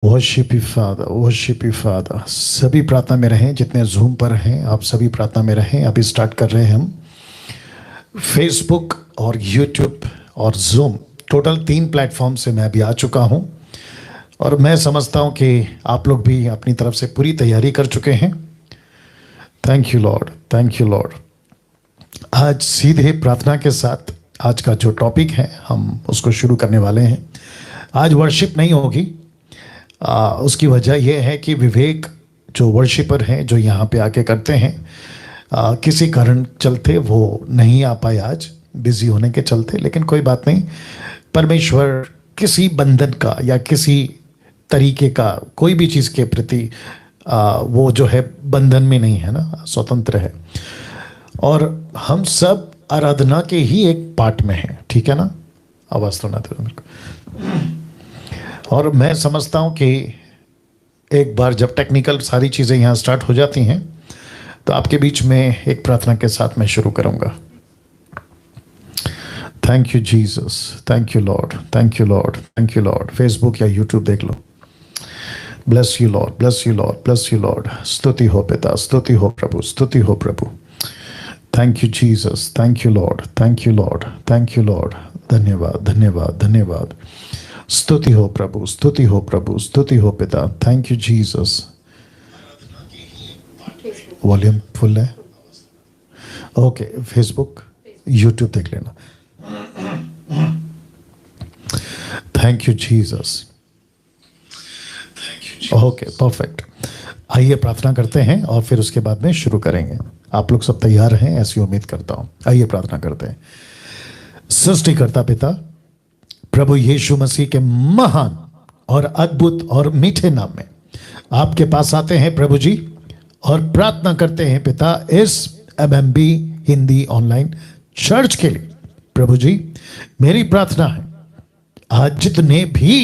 Worship you father, worship you father. सभी प्रार्थना में रहें, जितने जूम पर हैं आप सभी प्रार्थना में रहें। अभी स्टार्ट कर रहे हैं हम फेसबुक और यूट्यूब और जूम, टोटल 3 प्लेटफॉर्म से मैं अभी आ चुका हूं और मैं समझता हूं कि आप लोग भी अपनी तरफ से पूरी तैयारी कर चुके हैं। Thank you Lord, thank you Lord. आज सीधे प्रार्थना के साथ आज का जो टॉपिक है हम उसको शुरू करने वाले हैं। आज वर्शिप नहीं होगी, उसकी वजह यह है कि विवेक जो वर्शिपर हैं, जो यहाँ पे आके करते हैं, किसी कारण चलते वो नहीं आ पाए आज, बिजी होने के चलते। लेकिन कोई बात नहीं, परमेश्वर किसी बंधन का या किसी तरीके का कोई भी चीज़ के प्रति वो जो है बंधन में नहीं है ना, स्वतंत्र है। और हम सब आराधना के ही एक पार्ट में हैं, ठीक है ना। आवाज़ तो ना दे मेरे को। और मैं समझता हूं कि एक बार जब टेक्निकल सारी चीज़ें यहाँ स्टार्ट हो जाती हैं तो आपके बीच में एक प्रार्थना के साथ मैं शुरू करूंगा। Thank you Jesus, thank you Lord, thank you Lord, thank you Lord. Facebook या यूट्यूब देख लो। Bless you Lord, bless you Lord, bless you Lord. स्तुति हो पिता, स्तुति हो प्रभु, स्तुति हो प्रभु। Thank you Jesus, thank you Lord, thank you Lord, thank you Lord. धन्यवाद, धन्यवाद, धन्यवाद। स्तुति हो प्रभु, स्तुति हो प्रभु, स्तुति हो पिता। Thank you Jesus. Volume full है? ओके, फेसबुक यूट्यूब देख लेना। Thank you Jesus. Okay, perfect. आइए प्रार्थना करते हैं और फिर उसके बाद में शुरू करेंगे। आप लोग सब तैयार हैं ऐसी उम्मीद करता हूं। आइए प्रार्थना करते हैं। सृष्टिकर्ता पिता प्रभु यीशु मसीह के महान और अद्भुत और मीठे नाम में आपके पास आते हैं प्रभु जी, और प्रार्थना करते हैं पिता इस MMB हिंदी ऑनलाइन चर्च के लिए। प्रभु जी, मेरी प्रार्थना है आज जितने भी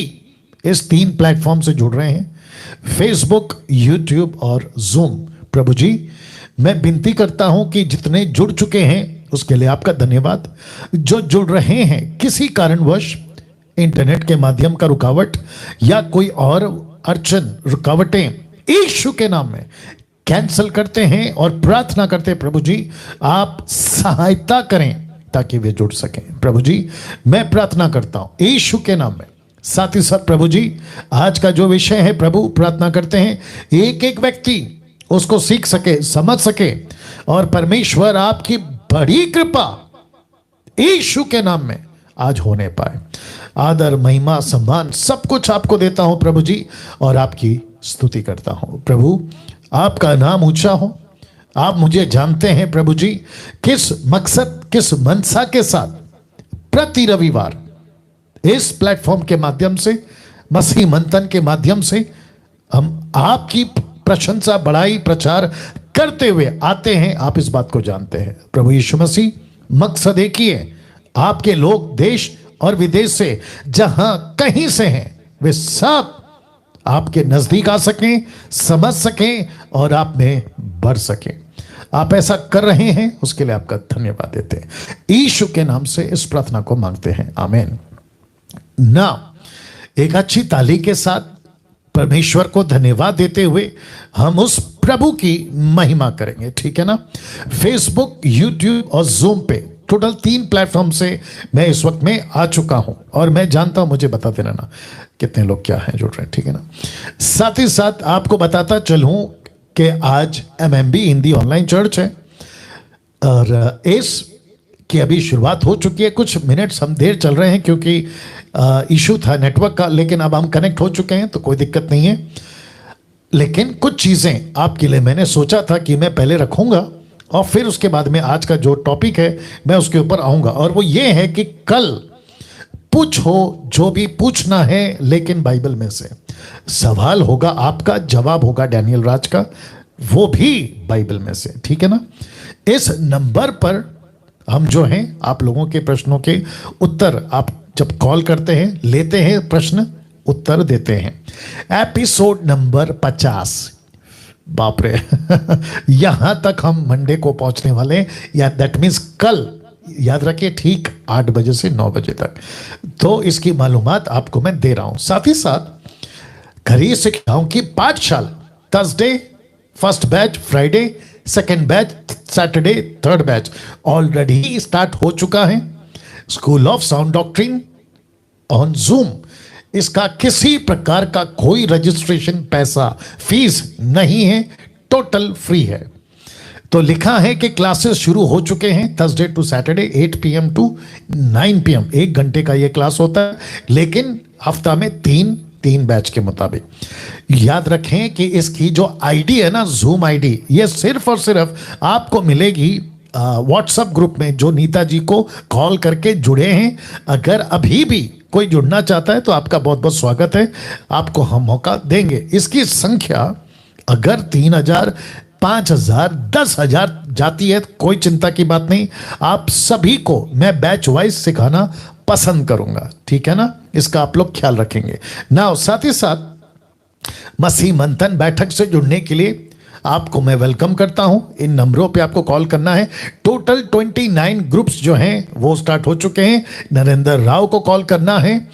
इस 3 प्लेटफॉर्म से जुड़ रहे हैं, फेसबुक, यूट्यूब और जूम, प्रभु जी मैं विनती करता हूं कि जितने जुड़ चुके हैं उसके लिए आपका धन्यवाद। जो जुड़ रहे हैं किसी कारणवश, इंटरनेट के माध्यम का रुकावट या कोई और अड़चन, रुकावटें यीशु के नाम में कैंसिल करते हैं और प्रार्थना करते हैं प्रभु जी आप सहायता करें ताकि वे जुड़ सकें। प्रभु जी मैं प्रार्थना करता हूं यीशु के नाम में। साथ ही साथ प्रभु जी आज का जो विषय है प्रभु, प्रार्थना करते हैं एक एक व्यक्ति उसको सीख सके, समझ सके, और परमेश्वर आपकी बड़ी कृपा यीशु के नाम में आज होने पाए। आदर, महिमा, सम्मान सब कुछ आपको देता हूं प्रभु जी, और आपकी स्तुति करता हूं। प्रभु आपका नाम ऊंचा हो। आप मुझे जानते हैं प्रभु जी किस मकसद, किस मनसा के साथ प्रति रविवार इस प्लेटफॉर्म के माध्यम से, मसीह मंथन के माध्यम से हम आपकी प्रशंसा, बड़ाई, प्रचार करते हुए आते हैं। आप इस बात को जानते हैं प्रभु यीशु मसीह। मकसद एक ही है, आपके लोग देश और विदेश से जहां कहीं से हैं वे सब आपके नजदीक आ सकें, समझ सकें और आप में बढ़ सकें। आप ऐसा कर रहे हैं, उसके लिए आपका धन्यवाद देते हैं। यीशु के नाम से इस प्रार्थना को मांगते हैं, आमीन। ना एक अच्छी ताली के साथ परमेश्वर को धन्यवाद देते हुए हम उस प्रभु की महिमा करेंगे, ठीक है ना। फेसबुक, यूट्यूब और जूम पे टोटल 3 प्लेटफॉर्म से मैं इस वक्त में आ चुका हूं, और मैं जानता हूं, मुझे बता देना ना कितने लोग क्या हैं जुड़ रहे हैं, ठीक है ना। साथ ही साथ आपको बताता चलूं कि आज MMB हिंदी ऑनलाइन चर्च है और इस की अभी शुरुआत हो चुकी है। कुछ मिनट्स हम देर चल रहे हैं क्योंकि इशू था नेटवर्क का, लेकिन अब हम कनेक्ट हो चुके हैं तो कोई दिक्कत नहीं है। लेकिन कुछ चीजें आपके लिए मैंने सोचा था कि मैं पहले रखूंगा और फिर उसके बाद में आज का जो टॉपिक है मैं उसके ऊपर आऊंगा, और वो ये है कि कल पूछो जो भी पूछना है, लेकिन बाइबल में से सवाल होगा आपका, जवाब होगा डैनियल राज का, वो भी बाइबल में से, ठीक है ना। इस नंबर पर हम जो हैं आप लोगों के प्रश्नों के उत्तर, आप जब कॉल करते हैं, लेते हैं प्रश्न, उत्तर देते हैं। एपिसोड नंबर 50, बाप रे यहां तक हम मंडे को पहुंचने वाले हैं, या दैट मीन्स कल, याद रखिए, ठीक 8 बजे से 9 बजे तक। तो इसकी मालूमात आपको मैं दे रहा हूं। साथ ही साथ घरी शिक्षाओं की पाठशाला, Thursday first batch, Friday second batch, Saturday third batch already start हो चुका है। School of sound doctrine on zoom, इसका किसी प्रकार का कोई रजिस्ट्रेशन पैसा फीस नहीं है, टोटल फ्री है। तो लिखा है कि क्लासेस शुरू हो चुके हैं Thursday to Saturday 8 PM to 9 PM, 1 घंटे का ये क्लास होता है, लेकिन हफ्ता में तीन बैच के मुताबिक। याद रखें कि इसकी जो आईडी है ना, जूम आईडी, ये सिर्फ और सिर्फ आपको मिलेगी व्हाट्सएप ग्रुप में, जो नीता जी को कॉल करके जुड़े हैं। अगर अभी भी कोई जुड़ना चाहता है तो आपका बहुत बहुत स्वागत है, आपको हम मौका देंगे। इसकी संख्या अगर 3,000, 5,000, 10,000 जाती है, कोई चिंता की बात नहीं, आप सभी को मैं बैच वाइज सिखाना पसंद करूंगा, ठीक है ना। इसका आप लोग ख्याल रखेंगे ना। साथ ही साथ मसीह मंथन बैठक से जुड़ने के लिए आपको मैं वेलकम करता हूं। इन नंबरों पे आपको कॉल करना है। टोटल 29 ग्रुप्स जो हैं वो स्टार्ट हो चुके हैं। नरेंद्र राव को कॉल करना है,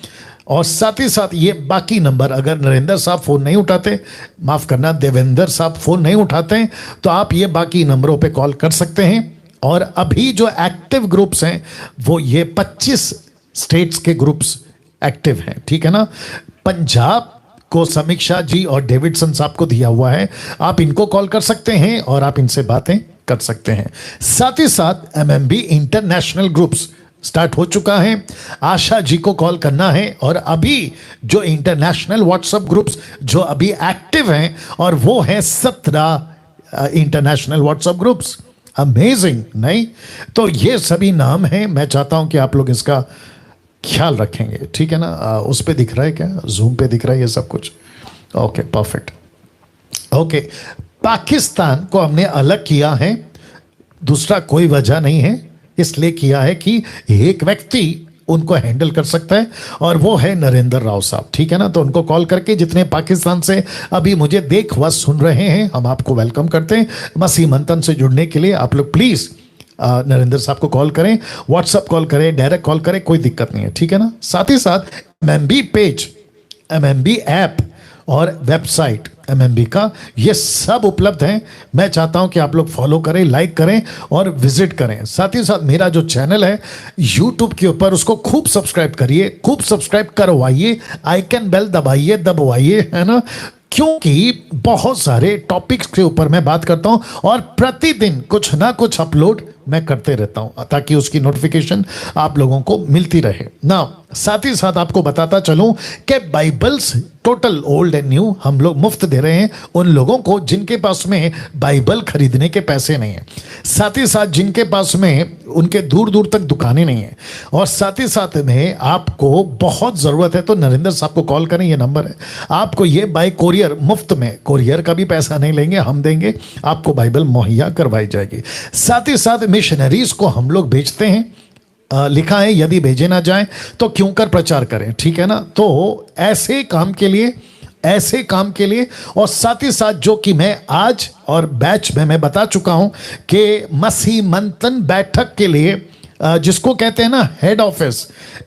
और साथ ही साथ ये बाकी नंबर, अगर नरेंद्र साहब फोन नहीं उठाते, माफ करना देवेंद्र साहब फोन नहीं उठाते हैं, तो आप ये बाकी नंबरों पे कॉल कर सकते हैं। और अभी जो एक्टिव ग्रुप्स हैं वो ये 25 स्टेट्स के ग्रुप्स एक्टिव हैं, ठीक है ना। पंजाब को समीक्षा जी और डेविडसन साहब को दिया हुआ है, आप इनको कॉल कर सकते हैं और आप इनसे बातें कर सकते हैं। साथ ही साथ MMB इंटरनेशनल ग्रुप्स स्टार्ट हो चुका है, आशा जी को कॉल करना है। और अभी जो इंटरनेशनल व्हाट्सएप ग्रुप्स जो अभी एक्टिव हैं, और वो हैं 17 इंटरनेशनल व्हाट्सएप ग्रुप्स। अमेजिंग, नहीं? तो ये सभी नाम हैं, मैं चाहता हूं कि आप लोग इसका ख्याल रखेंगे, ठीक है ना। उस पे दिख रहा है क्या, जूम पे दिख रहा है ये सब कुछ? Okay, perfect. ओके, पाकिस्तान को हमने अलग किया है, दूसरा कोई वजह नहीं है, इसलिए किया है कि एक व्यक्ति उनको हैंडल कर सकता है, और वो है नरेंद्र राव साहब, ठीक है ना। तो उनको कॉल करके, जितने पाकिस्तान से अभी मुझे देख व सुन रहे हैं, हम आपको वेलकम करते हैं। मसीह मंथन से जुड़ने के लिए आप लोग प्लीज नरेंद्र साहब को कॉल करें, व्हाट्सएप कॉल करें, डायरेक्ट कॉल करें, कोई दिक्कत नहीं है, ठीक है ना। साथ ही साथ MMB पेज, MMB ऐप और वेबसाइट MMB का, ये सब उपलब्ध हैं। मैं चाहता हूं कि आप लोग फॉलो करें, लाइक करें और विजिट करें। साथ ही साथ मेरा जो चैनल है YouTube के ऊपर, उसको खूब सब्सक्राइब करिए, खूब सब्सक्राइब करवाइए, आइकन बेल दबाइए, है ना, क्योंकि बहुत सारे टॉपिक्स के ऊपर मैं बात करता हूं और प्रतिदिन कुछ ना कुछ अपलोड मैं करते रहता हूं, ताकि उसकी नोटिफिकेशन आप लोगों को मिलती रहे ना। साथ ही साथ आपको बताता चलूं कि Bibles total old and new हम लोग मुफ्त दे रहे हैं उन लोगों को जिनके पास में बाइबल खरीदने के पैसे नहीं है। साथ ही साथ जिनके पास में उनके दूर दूर तक दुकानें नहीं है, और साथ ही साथ में आपको बहुत ज़रूरत है तो नरेंद्र साहब को कॉल करें, ये नंबर है। आपको ये बाय कोरियर मुफ्त में, कोरियर का भी पैसा नहीं लेंगे, हम देंगे, आपको बाइबल मुहैया करवाई जाएगी। साथ ही साथ मिशनरीज को हम लोग भेजते हैं, लिखा है यदि भेजे ना जाए तो क्यों कर प्रचार करें, ठीक है ना। तो ऐसे काम के लिए और साथ ही साथ जो कि मैं आज और बैच में मैं बता चुका हूं कि मसीह मंथन बैठक के लिए जिसको कहते हैं ना हेड ऑफिस,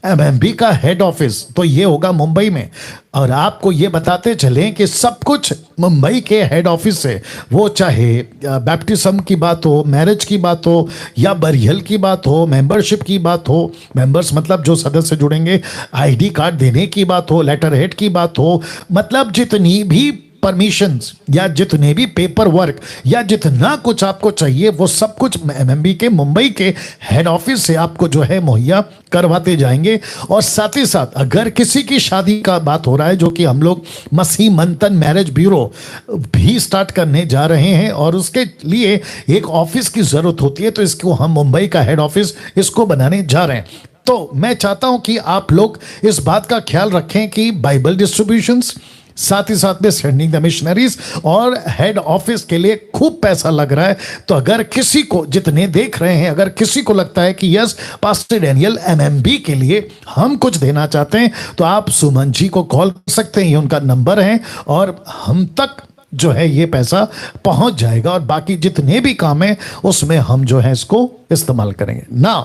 MMB का हेड ऑफिस, तो ये होगा मुंबई में। और आपको ये बताते चलें कि सब कुछ मुंबई के हेड ऑफिस से, वो चाहे बैप्टिज्म की बात हो, मैरिज की बात हो, या बरियल की बात हो, मेंबरशिप की बात हो, मेंबर्स मतलब जो सदस्य जुड़ेंगे, ID कार्ड देने की बात हो, लेटर हेड की बात हो, मतलब जितनी भी परमिशंस या जितने भी पेपर वर्क या जितना कुछ आपको चाहिए, वो सब कुछ MMB के मुंबई के हेड ऑफिस से आपको जो है मुहैया करवाते जाएंगे। और साथ ही साथ अगर किसी की शादी का बात हो रहा है, जो कि हम लोग मसीह मंथन मैरिज ब्यूरो भी स्टार्ट करने जा रहे हैं, और उसके लिए एक ऑफिस की जरूरत होती है, तो इसको हम मुंबई का हेड ऑफिस इसको बनाने जा रहे हैं। तो मैं चाहता हूं कि आप लोग इस बात का ख्याल रखें कि बाइबल डिस्ट्रीब्यूशंस, साथ ही साथ में सेंडिंग द मिशनरीज और हेड ऑफिस के लिए खूब पैसा लग रहा है। तो अगर किसी को, जितने देख रहे हैं, अगर किसी को लगता है कि यस पास्टर डैनियल MMB के लिए हम कुछ देना चाहते हैं, तो आप सुमन जी को कॉल कर सकते हैं, ये उनका नंबर है, और हम तक जो है ये पैसा पहुंच जाएगा, और बाकी जितने भी काम है उसमें हम जो है इसको इस्तेमाल करेंगे ना।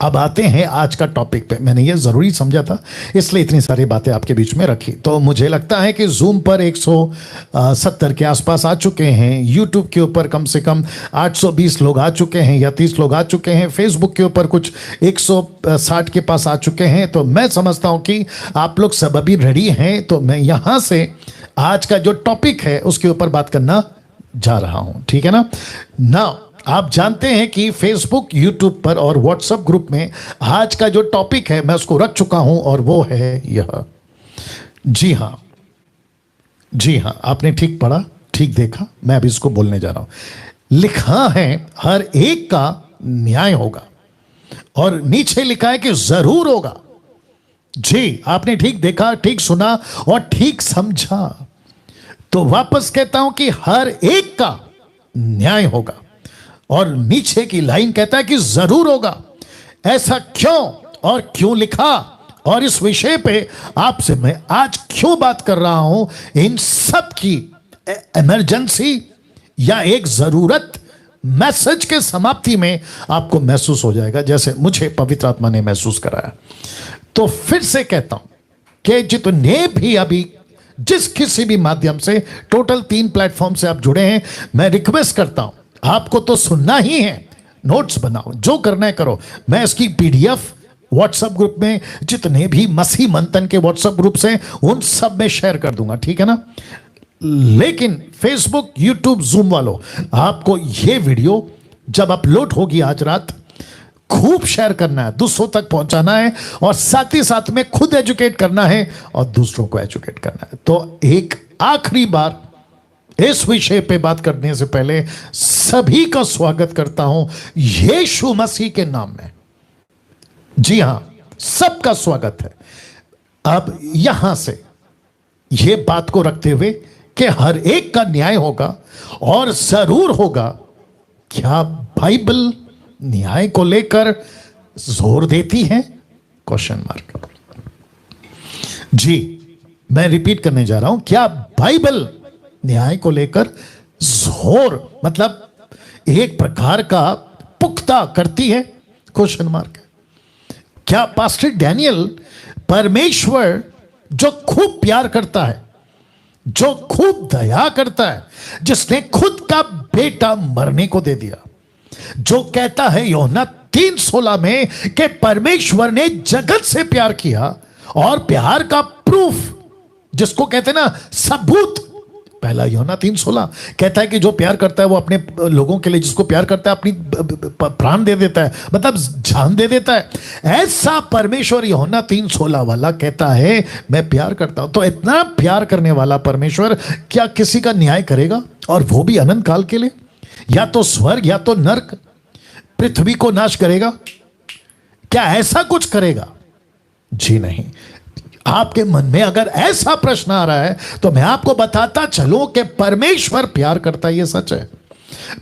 अब आते हैं आज का टॉपिक पे। मैंने ये जरूरी समझा था, इसलिए इतनी सारी बातें आपके बीच में रखी। तो मुझे लगता है कि जूम पर 170 के आसपास आ चुके हैं, यूट्यूब के ऊपर कम से कम 820 लोग आ चुके हैं या 30 लोग आ चुके हैं, फेसबुक के ऊपर कुछ 160 के पास आ चुके हैं। तो मैं समझता हूं कि आप लोग सब अभी रेडी हैं। तो मैं यहां से आज का जो टॉपिक है उसके ऊपर बात करना जा रहा हूं, ठीक है ना। आप जानते हैं कि फेसबुक, यूट्यूब पर और व्हाट्सएप ग्रुप में आज का जो टॉपिक है मैं उसको रख चुका हूं, और वो है यह। जी हां, आपने ठीक पढ़ा, ठीक देखा। मैं अभी इसको बोलने जा रहा हूं। लिखा है हर एक का न्याय होगा, और नीचे लिखा है कि जरूर होगा। जी, आपने ठीक देखा, ठीक सुना और ठीक समझा। तो वापस कहता हूं कि हर एक का न्याय होगा, और नीचे की लाइन कहता है कि जरूर होगा। ऐसा क्यों और क्यों लिखा, और इस विषय पे आपसे मैं आज क्यों बात कर रहा हूं, इन सब की इमरजेंसी या एक जरूरत मैसेज के समाप्ति में आपको महसूस हो जाएगा, जैसे मुझे पवित्र आत्मा ने महसूस कराया। तो फिर से कहता हूं कि जितने भी अभी जिस किसी भी माध्यम से, टोटल 3 प्लेटफॉर्म से आप जुड़े हैं, मैं रिक्वेस्ट करता हूं, आपको तो सुनना ही है, नोट्स बनाओ, जो करना है करो। मैं इसकी पीडीएफ व्हाट्सएप ग्रुप में, जितने भी मसीह मंथन के व्हाट्सएप ग्रुप्स हैं उन सब में शेयर कर दूंगा, ठीक है ना। लेकिन फेसबुक, यूट्यूब, जूम वालों, आपको यह वीडियो जब अपलोड होगी आज रात, खूब शेयर करना है, दूसरों तक पहुंचाना है, और साथ ही साथ में खुद एजुकेट करना है और दूसरों को एजुकेट करना है। तो एक आखिरी बार इस विषय पे बात करने से पहले सभी का स्वागत करता हूं यीशु मसीह के नाम में। जी हां, सबका स्वागत है। अब यहां से यह बात को रखते हुए कि हर एक का न्याय होगा और जरूर होगा, क्या बाइबल न्याय को लेकर जोर देती है? Question mark. जी, मैं रिपीट करने जा रहा हूं, क्या बाइबल न्याय को लेकर जोर, मतलब एक प्रकार का पुख्ता करती है? Question mark. क्या पास्टर डैनियल परमेश्वर जो खूब प्यार करता है, जो खूब दया करता है, जिसने खुद का बेटा मरने को दे दिया, जो कहता है यूहन्ना 3:16 में कि परमेश्वर ने जगत से प्यार किया, और प्यार का प्रूफ जिसको कहते हैं ना, सबूत, पहला यूहन्ना 3:16 कहता है कि जो प्यार करता है वो अपने लोगों के लिए, जिसको प्यार करता है अपनी प्राण दे देता है, मतलब जान दे देता है। ऐसा परमेश्वर यूहन्ना 3:16 वाला कहता है मैं प्यार करता हूं। तो इतना प्यार करने वाला परमेश्वर क्या किसी का न्याय करेगा, और वो भी अनंत काल के लिए? या तो स्वर्ग या तो नरक, पृथ्वी को नाश करेगा? क्या ऐसा कुछ करेगा? जी नहीं। आपके मन में अगर ऐसा प्रश्न आ रहा है तो मैं आपको बताता चलूं कि परमेश्वर प्यार करता है, ये सच है।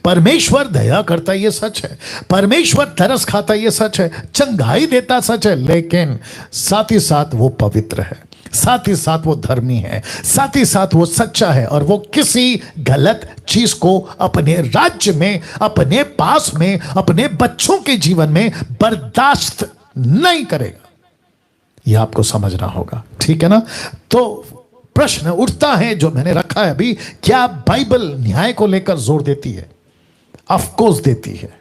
परमेश्वर दया करता है, ये सच है। परमेश्वर तरस खाता है, ये सच है। चंगाई देता, सच है। लेकिन साथ ही साथ वो पवित्र है, साथ ही साथ वो धर्मी है, साथ ही साथ वो सच्चा है, और वो किसी गलत चीज को अपने राज्य में, अपने पास में, अपने बच्चों के जीवन में बर्दाश्त नहीं करेगा। यह आपको समझना होगा, ठीक है ना। तो प्रश्न उठता है जो मैंने रखा है अभी, क्या बाइबल न्याय को लेकर जोर देती है? ऑफ कोर्स देती है।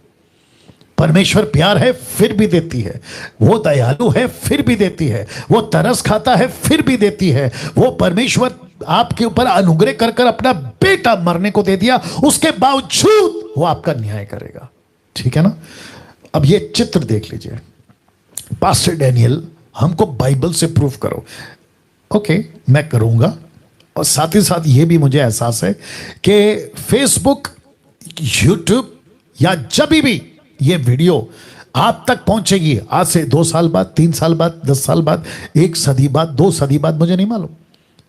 परमेश्वर प्यार है फिर भी देती है, वो दयालु है फिर भी देती है, वो तरस खाता है फिर भी देती है। वो परमेश्वर आपके ऊपर अनुग्रह कर कर अपना बेटा मरने को दे दिया, उसके बावजूद वो आपका न्याय करेगा, ठीक है ना। अब ये चित्र देख लीजिए, पास्टर डैनियल हमको बाइबल से प्रूफ करो। ओके, मैं करूंगा, और साथ ही साथ ये भी मुझे एहसास है कि फेसबुक, यूट्यूब या जब भी ये वीडियो आप तक पहुंचेगी, आज से 2 साल बाद, 3 साल बाद, 10 साल बाद, 1 सदी बाद, 2 सदी बाद, मुझे नहीं मालूम,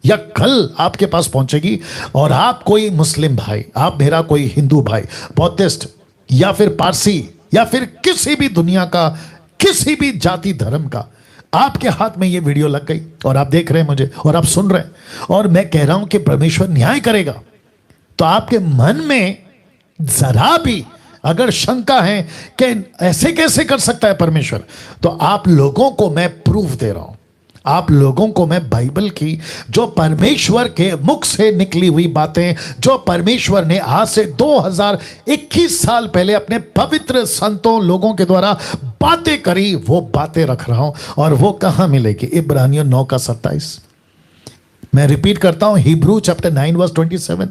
या कल आपके पास पहुंचेगी, और आप कोई मुस्लिम भाई, आप मेरा कोई हिंदू भाई, बौद्धिस्ट या फिर पारसी या फिर किसी भी दुनिया का, किसी भी जाति धर्म का, आपके हाथ में ये वीडियो लग गई और आप देख रहे हैं मुझे और आप सुन रहे हैं, और मैं कह रहा हूं कि परमेश्वर न्याय करेगा, तो आपके मन में जरा भी अगर शंका है कि ऐसे कैसे कर सकता है परमेश्वर, तो आप लोगों को मैं प्रूफ दे रहा हूं, आप लोगों को मैं बाइबल की जो परमेश्वर के मुख से निकली हुई बातें, जो परमेश्वर ने आज से 2021 साल पहले अपने पवित्र संतों लोगों के द्वारा बातें करी, वो बातें रख रहा हूं। और वो कहां मिलेगी? इब्रानियों 9 का 27। मैं रिपीट करता हूं, Hebrew chapter 9 verse 27।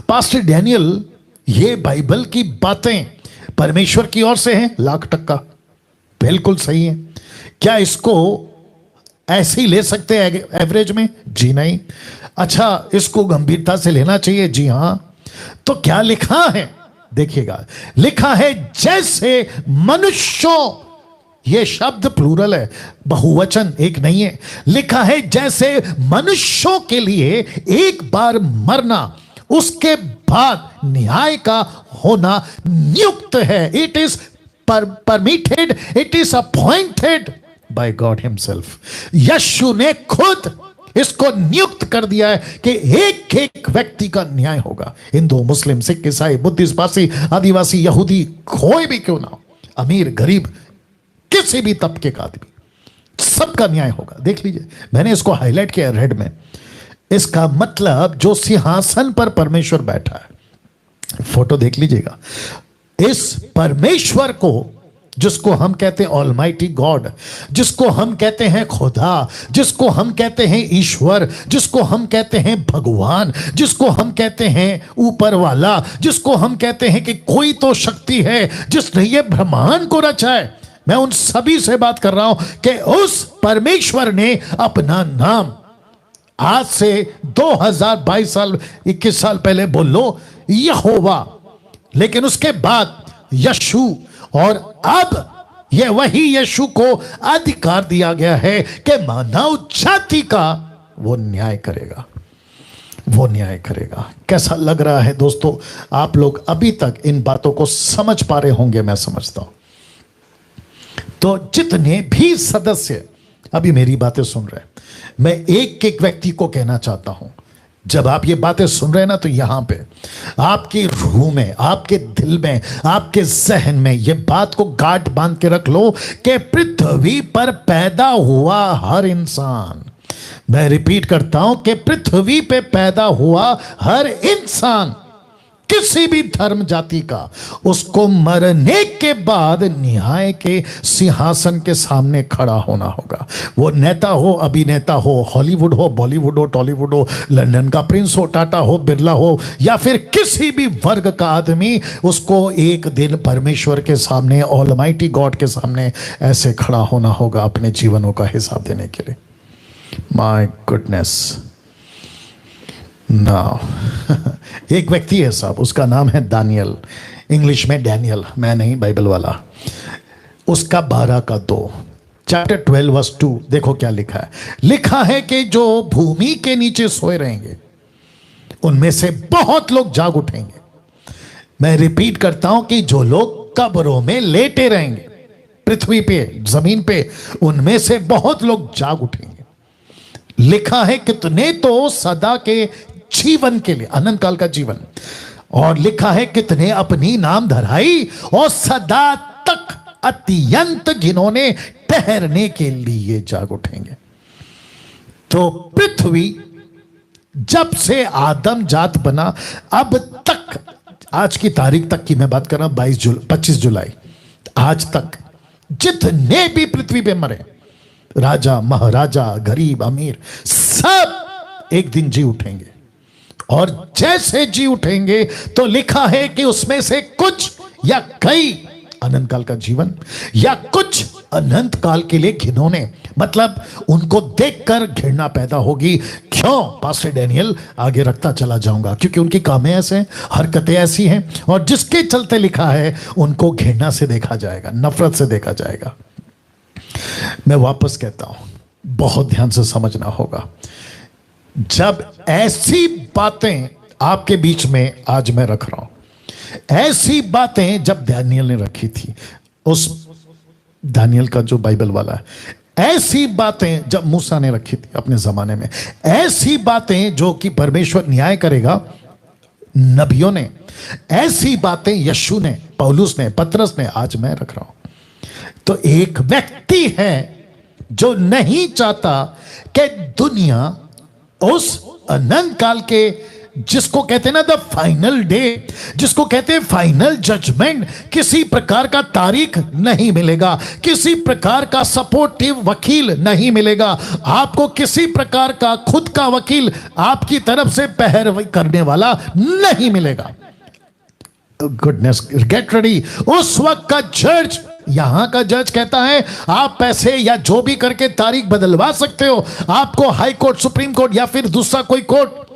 Pastor Daniel, ये बाइबल की बातें परमेश्वर की ओर से हैं, लाख टक्का बिल्कुल सही है। क्या इसको ऐसे ही ले सकते हैं एवरेज में? जी नहीं। अच्छा, इसको गंभीरता से लेना चाहिए? जी हां। तो क्या लिखा है? देखिएगा, लिखा है जैसे मनुष्यों, यह शब्द प्लूरल है, बहुवचन एक नहीं है। लिखा है जैसे मनुष्यों के लिए एक बार मरना, उसके बाद न्याय का होना नियुक्त है। It is permitted, it is appointed by God himself. Yeshu ने खुद इसको नियुक्त कर दिया है कि एक एक व्यक्ति का न्याय होगा। हिंदू, मुस्लिम, सिख, ईसाई, बुद्धिस्ट, पारसी, आदिवासी, यहूदी, कोई भी क्यों ना हो, अमीर, गरीब, किसी भी तबके का आदमी, सबका न्याय होगा। देख लीजिए, मैंने इसको हाईलाइट किया रेड में। इसका मतलब जो सिंहासन पर परमेश्वर बैठा है, फोटो देख लीजिएगा, इस परमेश्वर को, जिसको हम कहते हैं ऑलमाइटी गॉड, जिसको हम कहते हैं खुदा, जिसको हम कहते हैं ईश्वर, जिसको हम कहते हैं भगवान, जिसको हम कहते हैं ऊपर वाला, जिसको हम कहते हैं कि कोई तो शक्ति है जिसने ये ब्रह्मांड को रचा है, मैं उन सभी से बात कर रहा हूं कि उस परमेश्वर ने अपना नाम आज से 2022 साल, 21 साल पहले बोल लो यहोवा, लेकिन उसके बाद यशु, और अब यह वही यीशु को अधिकार दिया गया है कि मानव जाति का वो न्याय करेगा, वो न्याय करेगा। कैसा लग रहा है दोस्तों? आप लोग अभी तक इन बातों को समझ पा रहे होंगे, मैं समझता हूं। तो जितने भी सदस्य अभी मेरी बातें सुन रहे हैं, मैं एक एक व्यक्ति को कहना चाहता हूं, जब आप ये बातें सुन रहे हैं ना, तो यहां पे आपकी रूह में, आपके दिल में, आपके जहन में ये बात को गांठ बांध के रख लो कि पृथ्वी पर पैदा हुआ हर इंसान, मैं रिपीट करता हूं कि पृथ्वी पे पैदा हुआ हर इंसान, किसी भी धर्म जाति का, उसको मरने के बाद न्याय के सिंहासन के सामने खड़ा होना होगा। वो नेता हो, अभिनेता हो, हॉलीवुड हो, बॉलीवुड हो, टॉलीवुड हो, लंदन का प्रिंस हो, टाटा हो, बिरला हो, या फिर किसी भी वर्ग का आदमी, उसको एक दिन परमेश्वर के सामने, ऑलमाइटी गॉड के सामने ऐसे खड़ा होना होगा अपने जीवनों का हिसाब देने के लिए। My goodness. ना एक व्यक्ति है साहब, उसका नाम है दानियल, इंग्लिश में डैनियल, मैं नहीं बाइबल वाला। उसका 12 का 2, चैप्टर 12 वर्स 2, देखो क्या लिखा है। लिखा है कि जो भूमि के नीचे सोए रहेंगे उनमें से बहुत लोग जाग उठेंगे। मैं रिपीट करता हूं कि जो लोग कब्रों में लेटे रहेंगे पृथ्वी पे, जमीन पे, उनमें से बहुत लोग जाग उठेंगे। लिखा है कितने तो सदा के जीवन के लिए, अनंत काल का जीवन, और लिखा है कितने अपनी नाम धराई और सदा तक अत्यंत घिनौने ठहरने के लिए जाग उठेंगे। तो पृथ्वी जब से आदम जात बना अब तक, आज की तारीख तक की मैं बात कर रहा हूं, 25 जुलाई आज तक, जितने भी पृथ्वी पे मरे, राजा, महाराजा, गरीब, अमीर, सब एक दिन जी उठेंगे। और जैसे जी उठेंगे तो लिखा है कि उसमें से कुछ या कई अनंत काल का जीवन, या कुछ अनंत काल के लिए घिनौने, मतलब उनको देखकर घृणा पैदा होगी। क्यों पास्टर डैनियल? आगे रखता चला जाऊंगा, क्योंकि उनकी कामें ऐसे हैं, हरकतें ऐसी हैं, और जिसके चलते लिखा है उनको घृणा से देखा जाएगा, नफरत से देखा जाएगा। मैं वापस कहता हूं, बहुत ध्यान से समझना होगा। जब ऐसी बातें आपके बीच में आज मैं रख रहा हूं, ऐसी बातें जब दानियल ने रखी थी, उस दानियल का जो बाइबल वाला है, ऐसी बातें जब मूसा ने रखी थी अपने जमाने में, ऐसी बातें जो कि परमेश्वर न्याय करेगा, नबियों ने, ऐसी बातें यीशु ने पौलुस ने, पतरस ने, आज मैं रख रहा हूं। तो एक व्यक्ति है जो नहीं चाहता कि दुनिया उस अनंत काल के, जिसको कहते हैं ना द फाइनल डे, जिसको कहते हैं फाइनल जजमेंट, किसी प्रकार का तारीख नहीं मिलेगा, किसी प्रकार का सपोर्टिव वकील नहीं मिलेगा, आपको किसी प्रकार का खुद का वकील आपकी तरफ से पैरवी करने वाला नहीं मिलेगा। Goodness, get ready. उस वक्त का जज, यहां का जज कहता है आप पैसे या जो भी करके तारीख बदलवा सकते हो, आपको हाई कोर्ट, सुप्रीम कोर्ट या फिर दूसरा कोई कोर्ट,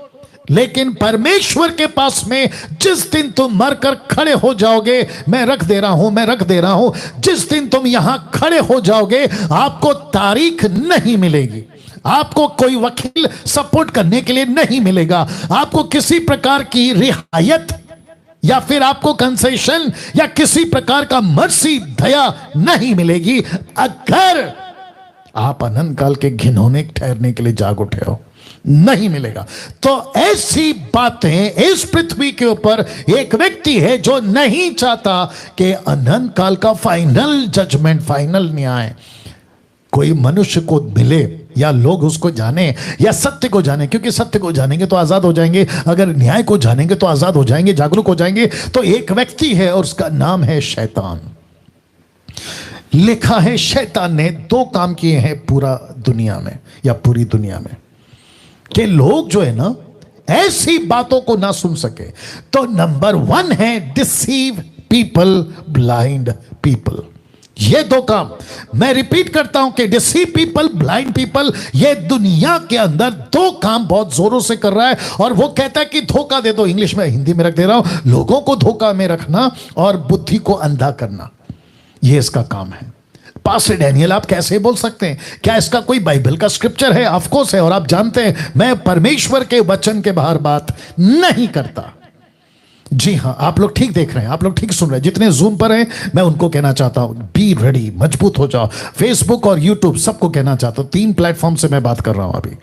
लेकिन परमेश्वर के पास में जिस दिन तुम मरकर खड़े हो जाओगे, मैं रख दे रहा हूं, मैं रख दे रहा हूं, जिस दिन तुम यहां खड़े हो जाओगे आपको तारीख नहीं मिलेगी, आपको कोई वकील सपोर्ट करने के लिए नहीं मिलेगा, आपको किसी प्रकार की रियायत या फिर आपको कंसेशन या किसी प्रकार का मर्सी, दया नहीं मिलेगी अगर आप अनंत काल के घिनौने ठहरने के लिए जाग उठे हो, नहीं मिलेगा। तो ऐसी बातें, इस पृथ्वी के ऊपर एक व्यक्ति है जो नहीं चाहता कि अनंत काल का फाइनल जजमेंट, फाइनल न्याय कोई मनुष्य को मिले या लोग उसको जाने या सत्य को जाने, क्योंकि सत्य को जानेंगे तो आजाद हो जाएंगे, अगर न्याय को जानेंगे तो आजाद हो जाएंगे, जागरूक हो जाएंगे। तो एक व्यक्ति है और उसका नाम है शैतान। लिखा है शैतान ने 2 काम किए हैं पूरा दुनिया में या पूरी दुनिया में, कि लोग जो है ना ऐसी बातों को ना सुन सके। तो नंबर 1 है डिसीव पीपल, ब्लाइंड पीपल। ये 2 काम मैं रिपीट करता हूं कि डिसीव पीपल, ब्लाइंड पीपल, ये दुनिया के अंदर 2 काम बहुत जोरों से कर रहा है। और वो कहता है कि धोखा दे दो, इंग्लिश में, हिंदी में रख दे रहा हूं, लोगों को धोखा में रखना और बुद्धि को अंधा करना, ये इसका काम है। पास्टर डैनियल आप कैसे बोल सकते हैं? क्या इसका कोई बाइबल का स्क्रिप्चर है? ऑफ कोर्स है, और आप जानते हैं मैं परमेश्वर के वचन के बाहर बात नहीं करता। जी हां, आप लोग ठीक देख रहे हैं, आप लोग ठीक सुन रहे हैं। जितने जूम पर हैं मैं उनको कहना चाहता हूं बी रेडी, मजबूत हो जाओ। फेसबुक और यूट्यूब सबको कहना चाहता हूं, 3 प्लेटफॉर्म से मैं बात कर रहा हूं अभी,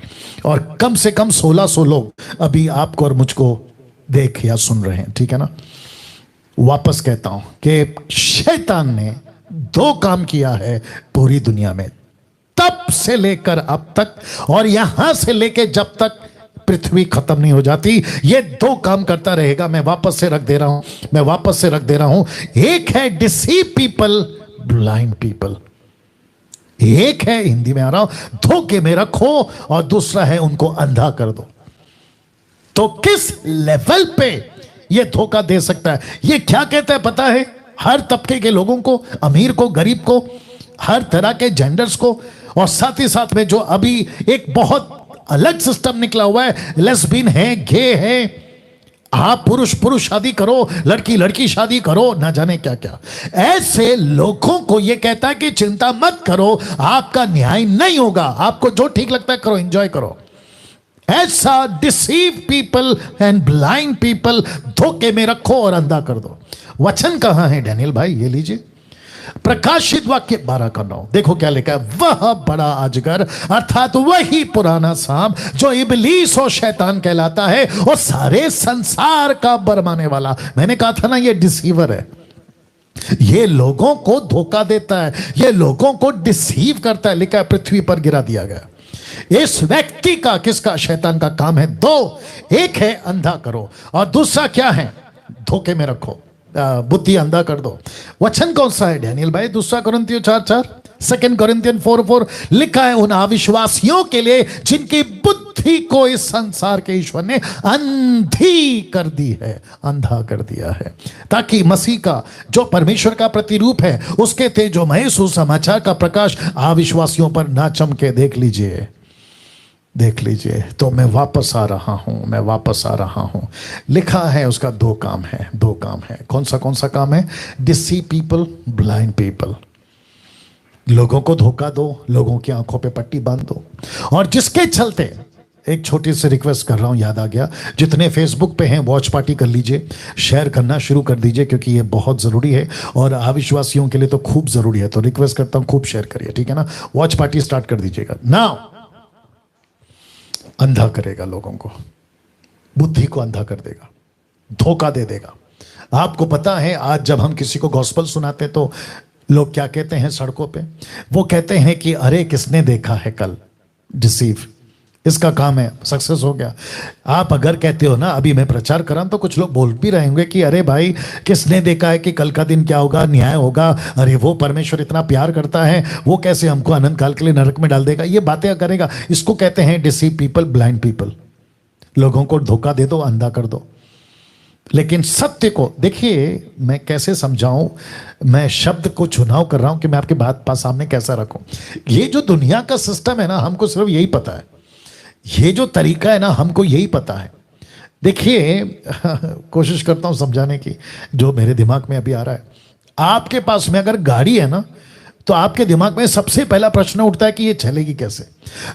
और कम से कम 1600 लोग अभी आपको और मुझको देख या सुन रहे हैं, ठीक है ना। वापस कहता हूं कि शैतान ने 2 काम किया है पूरी दुनिया में, तब से लेकर अब तक, और यहां से लेकर जब तक पृथ्वी खत्म नहीं हो जाती, ये 2 काम करता रहेगा। मैं वापस से रख दे रहा हूं, मैं वापस से रख दे रहा हूं। एक है डिसीव पीपल, ब्लाइंड पीपल। एक है, हिंदी में आ रहा हूं, धोखे में रखो, और दूसरा है उनको अंधा कर दो। तो किस लेवल पे ये धोखा दे सकता है? ये क्या कहता है पता है? हर तबके के लोगों को, अमीर को, गरीब को, हर तरह के जेंडर्स को, और साथ ही साथ में जो अभी एक बहुत अलग सिस्टम निकला हुआ है, लेस्बियन है, गे है, आप पुरुष पुरुष शादी करो, लड़की लड़की शादी करो, ना जाने क्या क्या। ऐसे लोगों को यह कहता है कि चिंता मत करो, आपका न्याय नहीं होगा, आपको जो ठीक लगता है करो, एंजॉय करो। ऐसा deceive people and blind people, धोखे में रखो और अंधा कर दो। वचन कहां है डैनियल भाई? ये लीजिए, प्रकाशित वाक्य 12:9। देखो क्या लिखा है, वह बड़ा अजगर अर्थात वही पुराना सांप जो इबलीस और शैतान कहलाता है और सारे संसार का बरमाने वाला। मैंने कहा था ना, ये डिसीवर है, ये लोगों को धोखा देता है, ये लोगों को डिसीव करता है। लिखा है पृथ्वी पर गिरा दिया गया। इस व्यक्ति का, किसका? शैतान का काम है 2। एक है अंधा करो, और दूसरा क्या है? धोखे में रखो, बुद्धि अंधा कर दो। वचन कौन सा है डैनियल भाई? 2 कोरिन्थियों 4:4, 2 कोरिन्थियन 4:4 लिखा है, उन अविश्वासियों के लिए जिनकी बुद्धि को इस संसार के ईश्वर ने अंधी कर दी है, अंधा कर दिया है, ताकि मसीह का जो परमेश्वर का प्रतिरूप है उसके तेजोमय सुसमाचार का प्रकाश अविश्वासियों पर ना चमके। देख लीजिए, देख लीजिए। तो मैं वापस आ रहा हूं, मैं वापस आ रहा हूं। लिखा है उसका 2 काम है, 2 काम है। कौन सा काम है? Deceive people, blind people. लोगों को धोखा दो, लोगों की आंखों पे पट्टी बांध दो, और जिसके चलते एक छोटी सी रिक्वेस्ट कर रहा हूं, याद आ गया, जितने फेसबुक पे हैं वॉच पार्टी कर लीजिए, शेयर करना शुरू कर दीजिए, क्योंकि ये बहुत जरूरी है और अविश्वासियों के लिए तो खूब जरूरी है। तो रिक्वेस्ट करता हूं खूब शेयर करिए, ठीक है ना। वॉच पार्टी स्टार्ट कर दीजिएगा नाउ। अंधा करेगा लोगों को, बुद्धि को अंधा कर देगा, धोखा दे देगा। आपको पता है आज जब हम किसी को गॉस्पल सुनाते तो लोग क्या कहते हैं सड़कों पे? वो कहते हैं कि अरे किसने देखा है कल, डिसीव, इसका काम है, सक्सेस हो गया। आप अगर कहते हो ना, अभी मैं प्रचार कर रहा हूं तो कुछ लोग बोल भी रहे होंगे कि अरे भाई किसने देखा है कि कल का दिन क्या होगा, न्याय होगा, अरे वो परमेश्वर इतना प्यार करता है, वो कैसे हमको अनंत काल के लिए नरक में डाल देगा, ये बातें करेगा। इसको कहते हैं डिसीव पीपल, ब्लाइंड पीपल। लोगों को धोखा दे दो, अंधा कर दो। लेकिन सत्य को देखिए, मैं कैसे समझाऊं, मैं शब्द को चुनाव कर रहा हूं कि मैं आपके बात पास सामने कैसा रखूं। ये जो दुनिया का सिस्टम है ना, हमको सिर्फ यही पता है, ये जो तरीका है ना, हमको यही पता है। देखिए कोशिश करता हूं समझाने की, जो मेरे दिमाग में अभी आ रहा है। आपके पास में अगर गाड़ी है ना, तो आपके दिमाग में सबसे पहला प्रश्न उठता है कि ये चलेगी कैसे।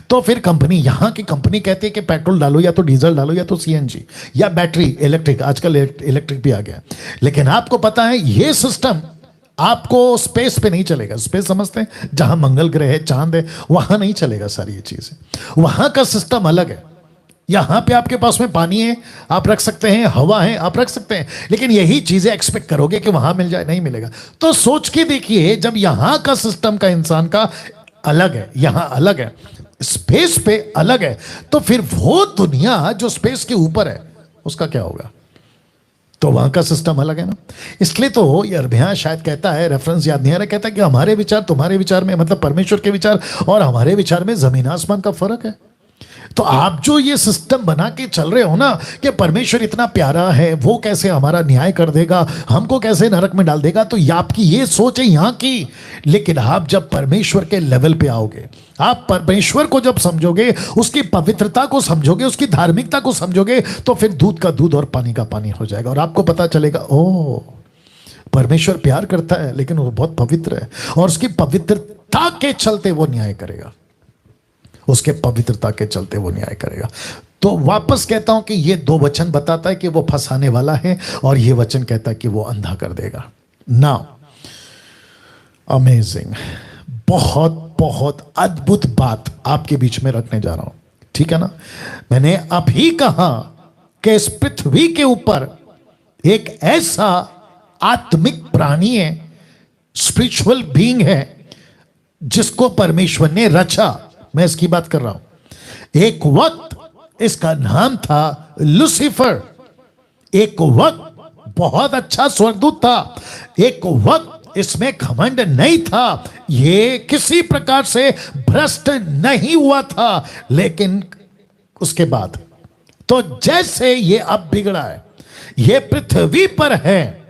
तो फिर कंपनी, यहां की कंपनी कहती है कि पेट्रोल डालो, या तो डीजल डालो, या तो सीएनजी, या बैटरी इलेक्ट्रिक, आजकल इलेक्ट्रिक भी आ गया। लेकिन आपको पता है ये सिस्टम आपको स्पेस पे नहीं चलेगा। स्पेस समझते हैं, जहां मंगल ग्रह है, चांद है, वहां नहीं चलेगा सारी ये चीजें। वहां का सिस्टम अलग है। यहां पे आपके पास में पानी है, आप रख सकते हैं, हवा है, आप रख सकते हैं, लेकिन यही चीजें एक्सपेक्ट करोगे कि वहां मिल जाए, नहीं मिलेगा। तो सोच के देखिए, जब यहां का सिस्टम का इंसान का अलग है, यहां अलग है, स्पेस पे अलग है, तो फिर वो दुनिया जो स्पेस के ऊपर है उसका क्या होगा? तो वहां का सिस्टम अलग है ना। इसलिए तो यिर्मयाह शायद कहता है, रेफरेंस याद नहीं आ रहा, कहता है कि हमारे विचार तुम्हारे विचार में, मतलब परमेश्वर के विचार और हमारे विचार में जमीन आसमान का फर्क है। तो आप जो ये सिस्टम बना के चल रहे हो ना कि परमेश्वर इतना प्यारा है, वो कैसे हमारा न्याय कर देगा, हमको कैसे नरक में डाल देगा, तो ये आपकी ये सोच है यहां की। लेकिन आप जब परमेश्वर के लेवल पे आओगे, आप परमेश्वर को जब समझोगे, उसकी पवित्रता को समझोगे, उसकी धार्मिकता को समझोगे, तो फिर दूध का दूध और पानी का पानी हो जाएगा। और आपको पता चलेगा, ओ परमेश्वर प्यार करता है, लेकिन वो बहुत पवित्र है, और उसकी पवित्रता के चलते वो न्याय करेगा, उसके पवित्रता के चलते वो न्याय करेगा। तो वापस कहता हूं कि ये दो वचन बताता है कि वो फंसाने वाला है, और ये वचन कहता है कि वो अंधा कर देगा। नाउ अमेजिंग, बहुत बहुत अद्भुत बात आपके बीच में रखने जा रहा हूं, ठीक है ना। मैंने अभी कहा कि इस पृथ्वी के ऊपर एक ऐसा आत्मिक प्राणी है, स्पिरिचुअल बीइंग है, जिसको परमेश्वर ने रचा। मैं इसकी बात कर रहा हूं। एक वक्त इसका नाम था लूसीफर, एक वक्त बहुत अच्छा स्वर्गदूत था, एक वक्त इसमें घमंड नहीं था, ये किसी प्रकार से भ्रष्ट नहीं हुआ था। लेकिन उसके बाद तो जैसे ये अब बिगड़ा है, ये पृथ्वी पर है,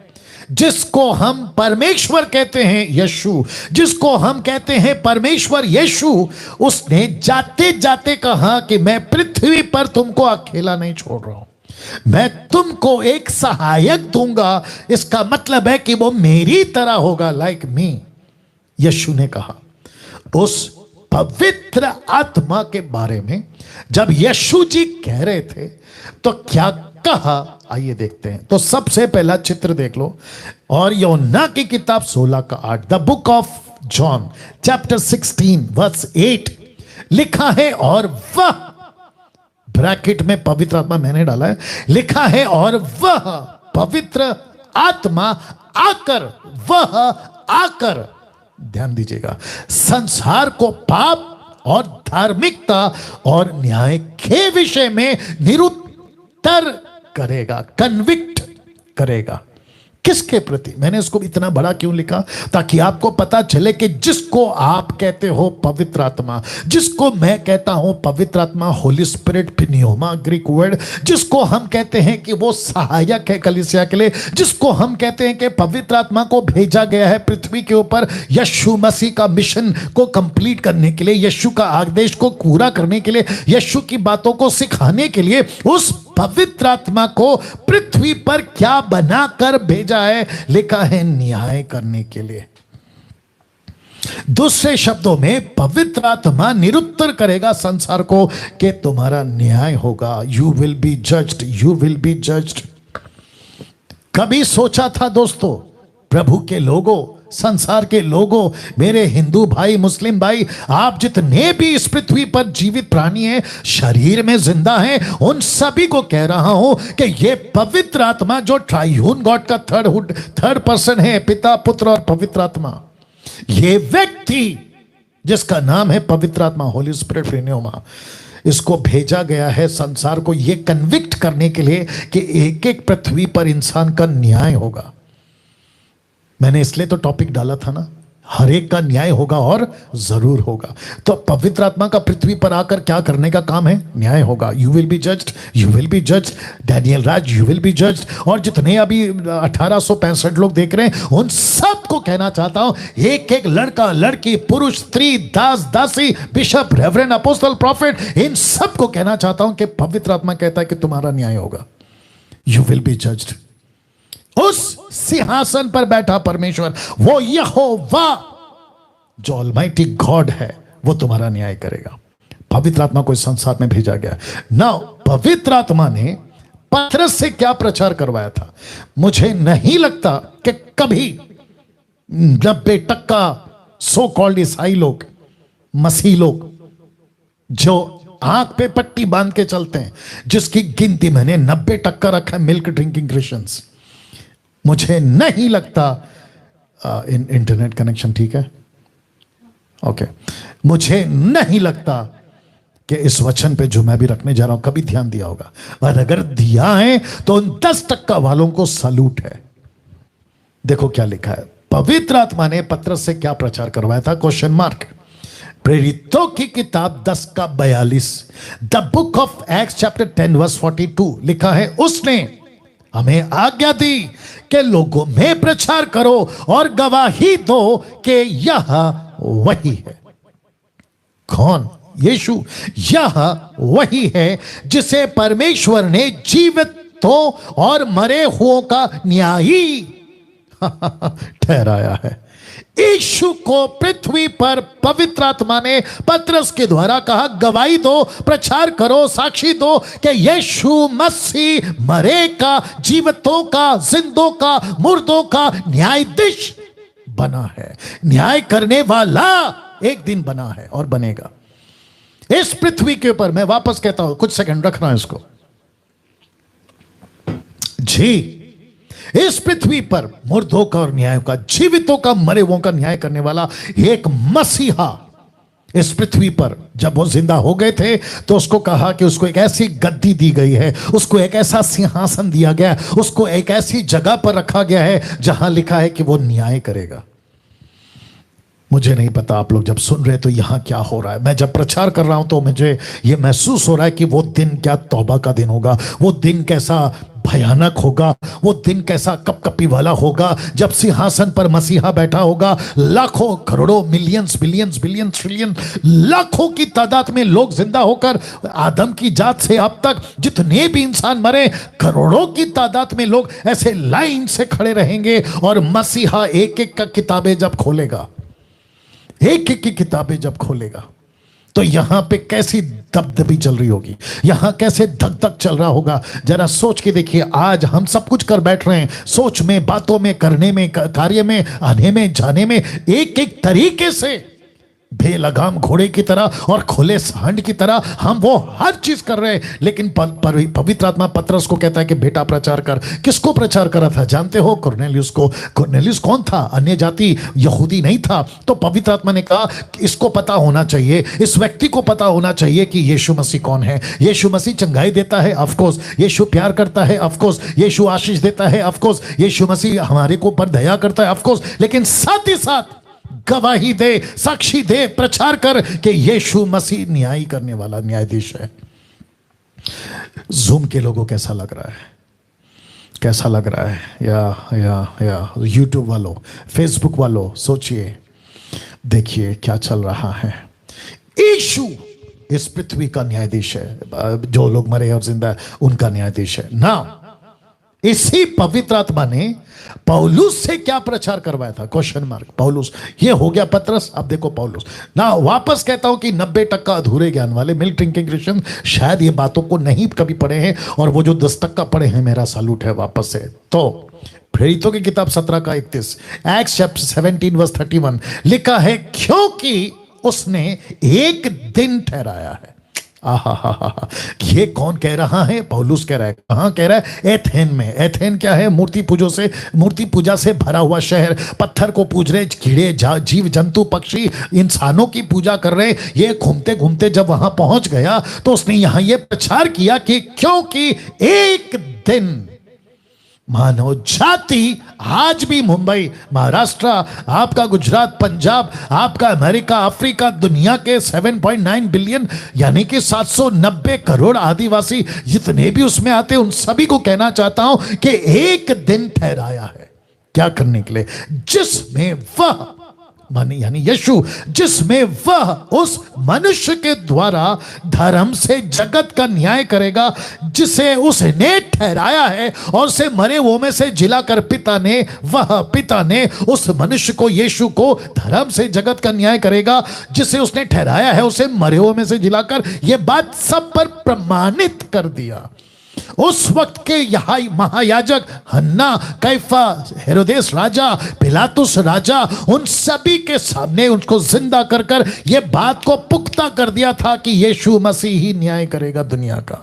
जिसको हम परमेश्वर कहते हैं यीशु, जिसको हम कहते हैं परमेश्वर यीशु, उसने जाते जाते कहा कि मैं पृथ्वी पर तुमको अकेला नहीं छोड़ रहा हूं, मैं तुमको एक सहायक दूंगा। इसका मतलब है कि वो मेरी तरह होगा, लाइक मी। यीशु ने कहा उस पवित्र आत्मा के बारे में जब यीशु जी कह रहे थे तो क्या कहा, आइए देखते हैं। तो सबसे पहला चित्र देख लो, और यूहन्ना की किताब 16 का 8, the book of John chapter 16 verse 8 लिखा है, और वह, ब्रैकेट में पवित्र आत्मा मैंने डाला है, लिखा है और वह पवित्र आत्मा आकर, वह आकर, ध्यान दीजिएगा, संसार को पाप और धार्मिकता और न्याय के विषय में निरुत्तर करेगा, कन्विक्ट करेगा। किसके प्रति? मैंने इसको इतना बड़ा क्यों लिखा, ताकि आपको पता चले कि जिसको आप कहते हो पवित्र आत्मा, जिसको मैं कहता हूं पवित्र आत्मा, होली स्पिरिट, पिनियोमा ग्रीक वर्ड, जिसको हम कहते हैं कि वो सहायक है कलीसिया के लिए, जिसको हम कहते हैं कि पवित्र आत्मा को भेजा गया है पृथ्वी के ऊपर यीशु मसीह का मिशन को कंप्लीट करने के लिए, यीशु का आदेश को पूरा करने के लिए, यीशु की बातों को सिखाने के लिए, उस पवित्र आत्मा को पृथ्वी पर क्या बनाकर भेजा है? लिखा है न्याय करने के लिए। दूसरे शब्दों में पवित्र आत्मा निरुत्तर करेगा संसार को कि तुम्हारा न्याय होगा, you will be judged, you will be judged. कभी सोचा था दोस्तों, प्रभु के लोगों, संसार के लोगों, मेरे हिंदू भाई, मुस्लिम भाई, आप जितने भी इस पृथ्वी पर जीवित प्राणी हैं, शरीर में जिंदा हैं, उन सभी को कह रहा हूं कि ये पवित्र आत्मा जो ट्राइयून गॉड का थर्ड पर्सन है, पिता, पुत्र और पवित्र आत्मा, ये व्यक्ति जिसका नाम है पवित्र आत्मा, होली स्पिरिट प्नेउमा, इसको भेजा गया है संसार को यह कन्विक्ट करने के लिए कि एक एक पृथ्वी पर इंसान का न्याय होगा। मैंने इसलिए तो टॉपिक डाला था ना, हर एक का न्याय होगा और जरूर होगा। तो पवित्र आत्मा का पृथ्वी पर आकर क्या करने का काम है? न्याय होगा। You will be judged, you will be judged, Daniel Raj, you will be judged. और जितने अभी 1865 लोग देख रहे हैं, उन सब को कहना चाहता हूं, एक एक लड़का, लड़की, पुरुष, स्त्री, दास, दासी, बिशप, रेवरेंड, अपोस्टल, प्रॉफिट, इन सब को कहना चाहता हूं कि पवित्र आत्मा कहता है कि तुम्हारा न्याय होगा। You will be judged. उस सिंहासन पर बैठा परमेश्वर, वो यहोवा जो ऑलमाइटी गॉड है, वो तुम्हारा न्याय करेगा। पवित्र आत्मा को इस संसार में भेजा गया। नाउ पवित्र आत्मा ने पतरस से क्या प्रचार करवाया था? मुझे नहीं लगता कि कभी 90% सो कॉल्ड ईसाई लोग, मसीह लोग, जो आंख पे पट्टी बांध के चलते हैं, जिसकी गिनती मैंने 90% रखा है मिल्क ड्रिंकिंग क्रिश्चियंस, मुझे नहीं लगता इंटरनेट कनेक्शन ठीक है? ओके। मुझे नहीं लगता कि इस वचन पे जो मैं भी रखने जा रहा हूं कभी ध्यान दिया होगा, और अगर दिया है तो उन 10% वालों को सलूट है। देखो क्या लिखा है, पवित्र आत्मा ने पतरस से क्या प्रचार करवाया था? Question mark. प्रेरितों की किताब 10:42, the book of Acts chapter 10 verse 42 लिखा है, उसने हमें आज्ञा दी कि लोगों में प्रचार करो और गवाही दो कि यह वही है। कौन? यीशु। यह वही है जिसे परमेश्वर ने जीवितों और मरे हुओं का न्यायी ठहराया है। यीशु को पृथ्वी पर पवित्र आत्मा ने पतरस के द्वारा कहा, गवाही दो, प्रचार करो, साक्षी दो कि यीशु मसीह मरे का, जीवितों का, जिंदों का, मुर्दों का न्यायाधीश बना है। न्याय करने वाला एक दिन बना है और बनेगा इस पृथ्वी के ऊपर। मैं वापस कहता हूं, कुछ सेकंड रखना है इसको जी। इस पृथ्वी पर मुर्दों का और न्याय का, जीवितों का, मरे हुओं का न्याय करने वाला एक मसीहा इस पृथ्वी पर, जब वो जिंदा हो गए थे तो उसको कहा कि उसको एक ऐसी गद्दी दी गई है, उसको एक ऐसा सिंहासन दिया गया है, उसको एक ऐसी जगह पर रखा गया है जहां लिखा है कि वो न्याय करेगा। मुझे नहीं पता आप लोग जब सुन रहे तो यहां क्या हो रहा है। मैं जब प्रचार कर रहा हूं तो मुझे यह महसूस हो रहा है कि वो दिन क्या तौबा का दिन होगा, वो दिन कैसा भयानक होगा, वो दिन कैसा कपकपी वाला होगा, जब सिंहासन पर मसीहा बैठा होगा। लाखों, करोड़ों, मिलियंस, बिलियंस, बिलियंस, ट्रिलियन, लाखों की तादाद में लोग जिंदा होकर, आदम की जात से अब तक जितने भी इंसान मरे, करोड़ों की तादाद में लोग ऐसे लाइन से खड़े रहेंगे और मसीहा एक एक का किताबें जब खोलेगा, एक एक की किताबें जब खोलेगा, तो यहां पे कैसी दबदबी चल रही होगी, यहां कैसे धक धक चल रहा होगा। जरा सोच के देखिए, आज हम सब कुछ कर बैठ रहे हैं, सोच में, बातों में, करने में, कार्य में, आने में, जाने में, एक एक तरीके से बेलगाम घोड़े की तरह और खुले सांड की तरह हम वो हर चीज कर रहे हैं। लेकिन पवित्र आत्मा पतरस को कहता है कि बेटा प्रचार कर। किसको प्रचार करा था जानते हो? कुरनेलियुस को। कुरनेलियुस कौन था? अन्य जाति, यहूदी नहीं था। तो पवित्र आत्मा ने कहा इसको पता होना चाहिए, इस व्यक्ति को पता होना चाहिए कि यीशु मसीह कौन है। यीशु मसीह चंगाई देता है, ऑफकोर्स। यीशु प्यार करता है, ऑफकोर्स। यीशु आशीष देता है, ऑफकोर्स। यीशु मसीह हमारे को ऊपर दया करता है, ऑफकोर्स। लेकिन साथ ही साथ गवाही दे, साक्षी दे, प्रचार कर कि यीशु मसीह न्याय करने वाला न्यायाधीश है। जूम के लोगों कैसा लग रहा है? कैसा लग रहा है? या यूट्यूब वालों, फेसबुक वालों, सोचिए, देखिए क्या चल रहा है। यीशु इस पृथ्वी का न्यायाधीश है, जो लोग मरे और जिंदा है उनका न्यायाधीश है ना। इसी पवित्र आत्मा ने पौलुस से क्या प्रचार करवाया था? Question mark. पौलुस, ये हो गया पतरस, अब देखो पौलुस ना। वापस कहता हूं कि 90% अधूरे ज्ञान वाले मिल्क ड्रिंकिंग क्रिश्चियन शायद ये बातों को नहीं कभी पढ़े हैं, और वो जो 10% पढ़े हैं, मेरा सैल्यूट है वापस से। तो प्रेरितों की किताब 17 का 31, एक्ट्स चैप्टर 17 वर्स 31 लिखा है, क्योंकि उसने एक दिन ठहराया है। आहा, ये कौन कह रहा है? पौलुस कह रहा है। कहां कह रहा है? एथेन में। एथेन क्या है? मूर्ति पूजा से भरा हुआ शहर। पत्थर को पूज रहे, कीड़े, जीव जंतु, पक्षी, इंसानों की पूजा कर रहे। ये घूमते घूमते जब वहां पहुंच गया तो उसने यहां ये प्रचार किया कि क्योंकि एक दिन मानव जाति आज भी मुंबई, महाराष्ट्र, आपका गुजरात, पंजाब, आपका अमेरिका, अफ्रीका, दुनिया के 7.9 बिलियन यानी कि 790 करोड़ आदिवासी जितने भी उसमें आते हैं, उन सभी को कहना चाहता हूं कि एक दिन ठहराया है। क्या करने के लिए? जिसमें वह माने यानी यीशु, जिसमें वह उस मनुष्य के द्वारा धर्म से जगत का न्याय करेगा, जिसे उसने ठहराया है और उसे मरे हुओं में से जिलाकर पिता ने उस मनुष्य को, यीशु को धर्म से जगत का न्याय करेगा। जिसे उसने ठहराया है उसे मरे हुओं में से जिलाकर, यह बात सब पर प्रमाणित कर दिया। उस वक्त के यहाँ महायाजक हन्ना, कैफा, हेरोदेस राजा, पिलातुस राजा, उन सभी के सामने उनको जिंदा कर कर यह बात को पुख्ता कर दिया था कि यीशु मसीह ही न्याय करेगा दुनिया का।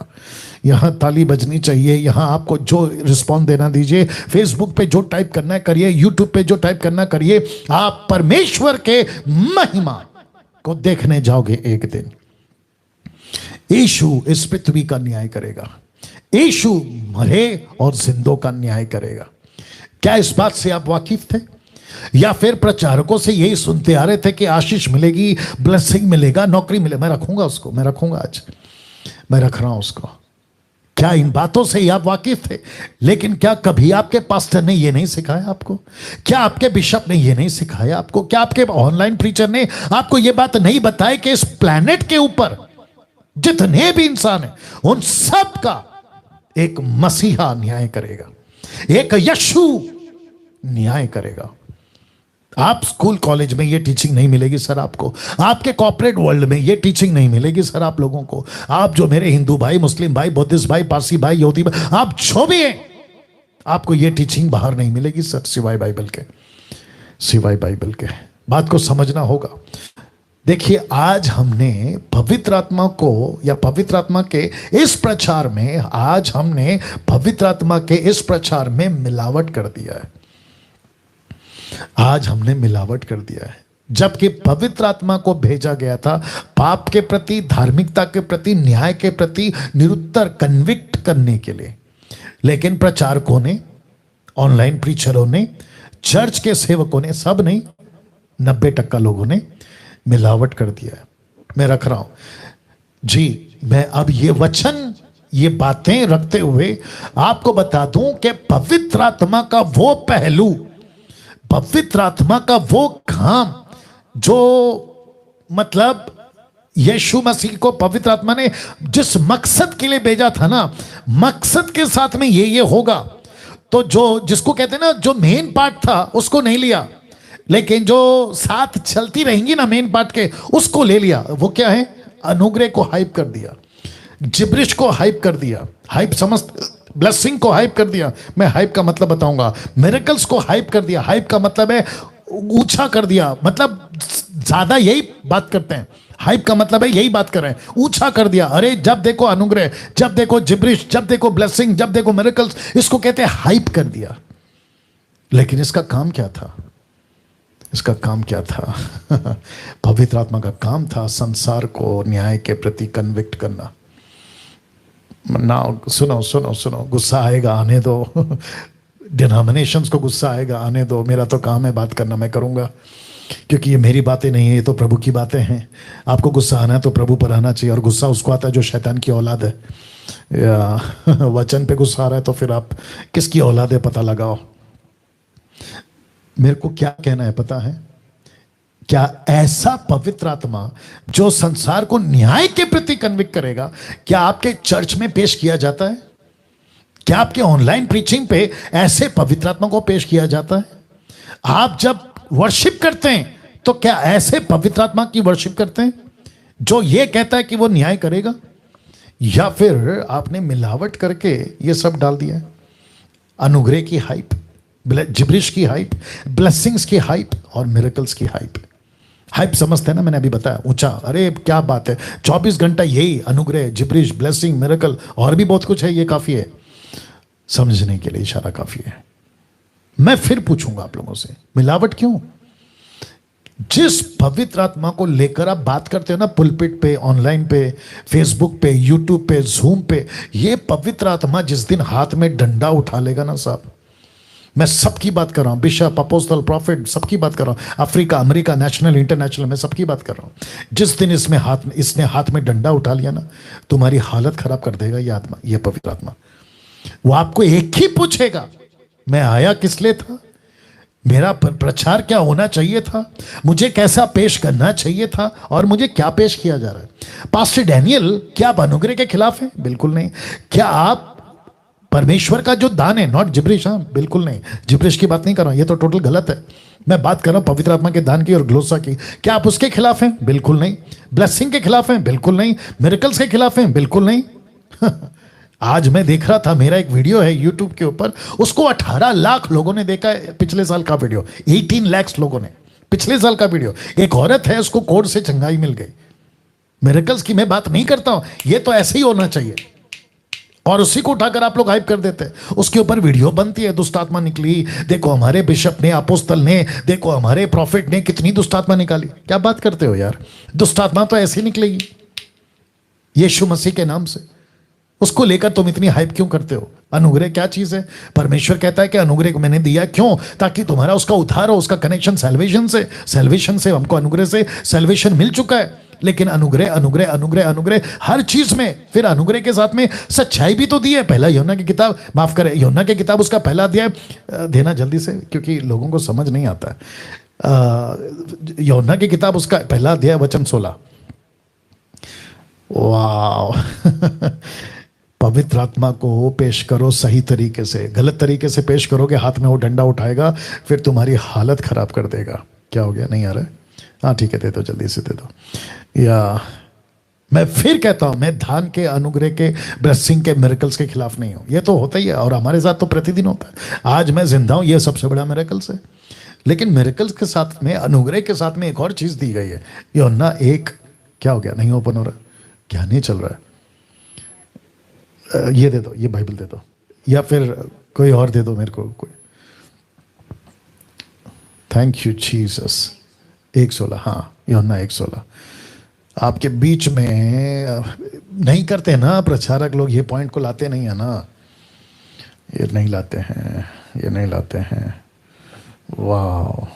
यहां ताली बजनी चाहिए। यहां आपको जो रिस्पॉन्स देना दीजिए, फेसबुक पे जो टाइप करना है करिए, यूट्यूब पे जो टाइप करना करिए। आप परमेश्वर के महिमा को देखने जाओगे एक दिन। यीशु इस पृथ्वी का न्याय करेगा। यीशु मरे और जिंदों का न्याय करेगा। क्या इस बात से आप वाकिफ थे? या फिर प्रचारकों से यही सुनते आ रहे थे कि आशीष मिलेगी, ब्लेसिंग मिलेगा, नौकरी मिले? मैं रखूंगा उसको, मैं रखूंगा, आज मैं रख रहा हूं उसको। क्या इन बातों से ही आप वाकिफ थे? लेकिन क्या कभी आपके पास्टर ने यह नहीं सिखाया आपको? क्या आपके बिशप ने यह नहीं सिखाया आपको? क्या आपके ऑनलाइन प्रीचर ने आपको यह बात नहीं बताई कि इस प्लेनेट के ऊपर जितने भी इंसान हैं उन सब का एक मसीहा न्याय करेगा, एक यीशु न्याय करेगा? आप स्कूल कॉलेज में ये टीचिंग नहीं मिलेगी सर आपको। आपके कॉर्पोरेट वर्ल्ड में ये टीचिंग नहीं मिलेगी सर आप लोगों को। आप जो मेरे हिंदू भाई, मुस्लिम भाई, बौद्धिस्ट भाई, पारसी भाई, यहूदी भाई, आप जो भी हैं, आपको ये टीचिंग बाहर नहीं मिलेगी सर, सिवाय बाइबल के। सिवाय बाइबल के। बात को समझना होगा। देखिए, आज हमने पवित्र आत्मा को, या पवित्र आत्मा के इस प्रचार में, आज हमने पवित्र आत्मा के इस प्रचार में मिलावट कर दिया है। आज हमने मिलावट कर दिया है। जबकि पवित्र आत्मा को भेजा गया था पाप के प्रति, धार्मिकता के प्रति, न्याय के प्रति निरुत्तर कन्विक्ट करने के लिए। लेकिन प्रचारकों ने, ऑनलाइन प्रीचरों ने, चर्च के सेवकों ने, सब नहीं, 90% लोगों ने मिलावट कर दिया है। मैं रख रहा हूं जी। मैं अब ये वचन, ये बातें रखते हुए आपको बता दूं कि पवित्र आत्मा का वो पहलू, पवित्र आत्मा का वो काम जो, मतलब यीशु मसीह को पवित्र आत्मा ने जिस मकसद के लिए भेजा था ना, मकसद के साथ में ये होगा। तो जो, जिसको कहते हैं ना, जो मेन पार्ट था उसको नहीं लिया, लेकिन जो साथ चलती रहेंगी ना मेन पार्ट के, उसको ले लिया। वो क्या है? अनुग्रह को हाइप कर दिया, जिब्रिश को हाइप कर दिया, हाइप समझ, ब्लेसिंग को हाइप कर दिया। मैं हाइप का मतलब बताऊंगा। मिरेकल्स को हाइप कर दिया। हाइप का मतलब है ऊंचा कर दिया, मतलब ज्यादा, यही बात करते हैं। हाइप का मतलब है यही बात कर रहे हैं, ऊंचा कर दिया। अरे जब देखो अनुग्रह, जब देखो जिब्रिश, जब देखो ब्लेसिंग, जब देखो मिरेकल्स, इसको कहते हैं हाइप कर दिया। लेकिन इसका काम क्या था? इसका काम क्या था? पवित्र आत्मा का काम था संसार को न्याय के प्रति कन्विक्ट करना। ना, सुनो सुनो सुनो, गुस्सा आएगा, आने दो। डिनोमिनेशंस को गुस्सा आएगा, आने दो। मेरा तो काम है बात करना, मैं करूंगा, क्योंकि ये मेरी बातें नहीं है, ये तो प्रभु की बातें हैं। आपको गुस्सा आना है तो प्रभु पर आना चाहिए, और गुस्सा उसको आता है जो शैतान की औलाद है। या वचन पे गुस्सा आ रहा है तो फिर आप किसकी औलाद है पता लगाओ। मेरे को क्या कहना है पता है? क्या ऐसा पवित्र आत्मा जो संसार को न्याय के प्रति कन्विक्ट करेगा, क्या आपके चर्च में पेश किया जाता है? क्या आपके ऑनलाइन प्रीचिंग पे ऐसे पवित्र आत्मा को पेश किया जाता है? आप जब वर्शिप करते हैं तो क्या ऐसे पवित्र आत्मा की वर्शिप करते हैं जो ये कहता है कि वो न्याय करेगा? या फिर आपने मिलावट करके ये सब डाल दिया है? अनुग्रह की हाइप, जिब्रिश की हाइप, ब्लेसिंग्स की हाइप और मिरेकल्स की हाइप। हाइप समझते हैं ना, मैंने अभी बताया ऊंचा, अरे क्या बात है, 24 घंटा यही अनुग्रह, जिब्रिश, ब्लेसिंग, मिरेकल, और भी बहुत कुछ है, ये काफी है समझने के लिए, इशारा काफी है। मैं फिर पूछूंगा आप लोगों से, मिलावट क्यों? जिस पवित्र आत्मा को लेकर आप बात करते हो ना, पुलपिट पे, ऑनलाइन पे, फेसबुक पे, यूट्यूब पे, जूम पे, ये पवित्र आत्मा जिस दिन हाथ में डंडा उठा लेगा ना साहब, मैं सबकी बात कर रहा हूं, बिशप, अपोस्टल, प्रॉफिट, सबकी बात कर रहा हूं, अफ्रीका, अमेरिका, नेशनल, इंटरनेशनल, मैं सबकी बात कर रहा हूं। जिस दिन इसने हाथ में डंडा उठा लिया ना, तुम्हारी हालत खराब कर देगा ये आत्मा, ये पवित्र आत्मा। वो आपको एक ही पूछेगा, मैं आया किस लिए था, मेरा प्रचार क्या होना चाहिए था, मुझे कैसा पेश करना चाहिए था, और मुझे क्या पेश किया जा रहा है। पास्टर डैनियल, क्या आप अनुग्रह के खिलाफ हैं? बिल्कुल नहीं। क्या आप परमेश्वर का जो दान है, नॉट जिब्रिश, हाँ बिल्कुल नहीं, जिब्रिश की बात नहीं कर रहा हूं, ये तो टोटल गलत है। मैं बात कर रहा हूं पवित्र आत्मा के दान की और ग्लोसा की। क्या आप उसके खिलाफ हैं? बिल्कुल नहीं। ब्लेसिंग के खिलाफ हैं? बिल्कुल नहीं। मिरेकल्स के खिलाफ हैं? बिल्कुल नहीं। आज मैं देख रहा था, मेरा एक वीडियो है यूट्यूब के ऊपर, उसको 18 लाख लोगों ने देखा है, पिछले साल का वीडियो, 18 लाख लोगों ने, पिछले साल का वीडियो। एक औरत है, उसको कोर्ट से चंगाई मिल गई। मिरेकल्स की मैं बात नहीं करता हूं, ये तो ऐसे ही होना चाहिए, और उसी को उठाकर आप लोग हाइप कर देते हैं। उसके ऊपर वीडियो बनती है, दुष्ट आत्मा निकली, देखो हमारे बिशप ने, अपोस्तल ने, देखो हमारे प्रॉफिट ने कितनी दुष्ट आत्मा निकाली। क्या बात करते हो यार, दुष्ट आत्मा तो ऐसी निकलेगी यीशु मसीह के नाम से, उसको लेकर तुम इतनी हाइप क्यों करते हो? अनुग्रह क्या चीज है? परमेश्वर कहता है कि अनुग्रह को मैंने दिया, क्यों? ताकि तुम्हारा उसका उद्धार हो, उसका कनेक्शन सैल्वेशन से हमको अनुग्रह से सैल्वेशन मिल चुका है। लेकिन अनुग्रह अनुग्रह अनुग्रह अनुग्रह हर चीज में, फिर अनुग्रह के साथ में सच्चाई भी तो दी है। पहला यूहन्ना की किताब, माफ करें, यूहन्ना की किताब उसका पहला अध्याय, देना जल्दी से क्योंकि लोगों को समझ नहीं आता है। यूहन्ना की किताब उसका पहला अध्याय वचन 16। वाह पवित्र आत्मा को पेश करो सही तरीके से, गलत तरीके से पेश करोगे, हाथ में वो डंडा उठाएगा, फिर तुम्हारी हालत खराब कर देगा। क्या हो गया, नहीं आ रहा है? हाँ ठीक है, दे दो, जल्दी से दे दो। या मैं फिर कहता हूं, मैं धान के, अनुग्रह के, ब्लेसिंग के, मिरेकल्स के खिलाफ नहीं हूं। ये तो होता ही है और हमारे साथ तो प्रतिदिन होता है। आज मैं जिंदा हूं, ये सबसे बड़ा मिरेकल्स है। लेकिन मिरेकल्स के साथ में, अनुग्रह के साथ में एक और चीज दी गई है। यूहन्ना 1, क्या हो गया, नहीं ओपन हो रहा, क्या नहीं चल रहा है? ये दे दो, ये बाइबल दे दो, या फिर कोई और दे दो मेरे को कोई। Thank you Jesus. 1:16, हाँ यूहन्ना 1:16। आपके बीच में नहीं करते ना प्रचारक लोग, ये पॉइंट को लाते नहीं है ना, ये नहीं लाते हैं, ये नहीं लाते हैं। वाह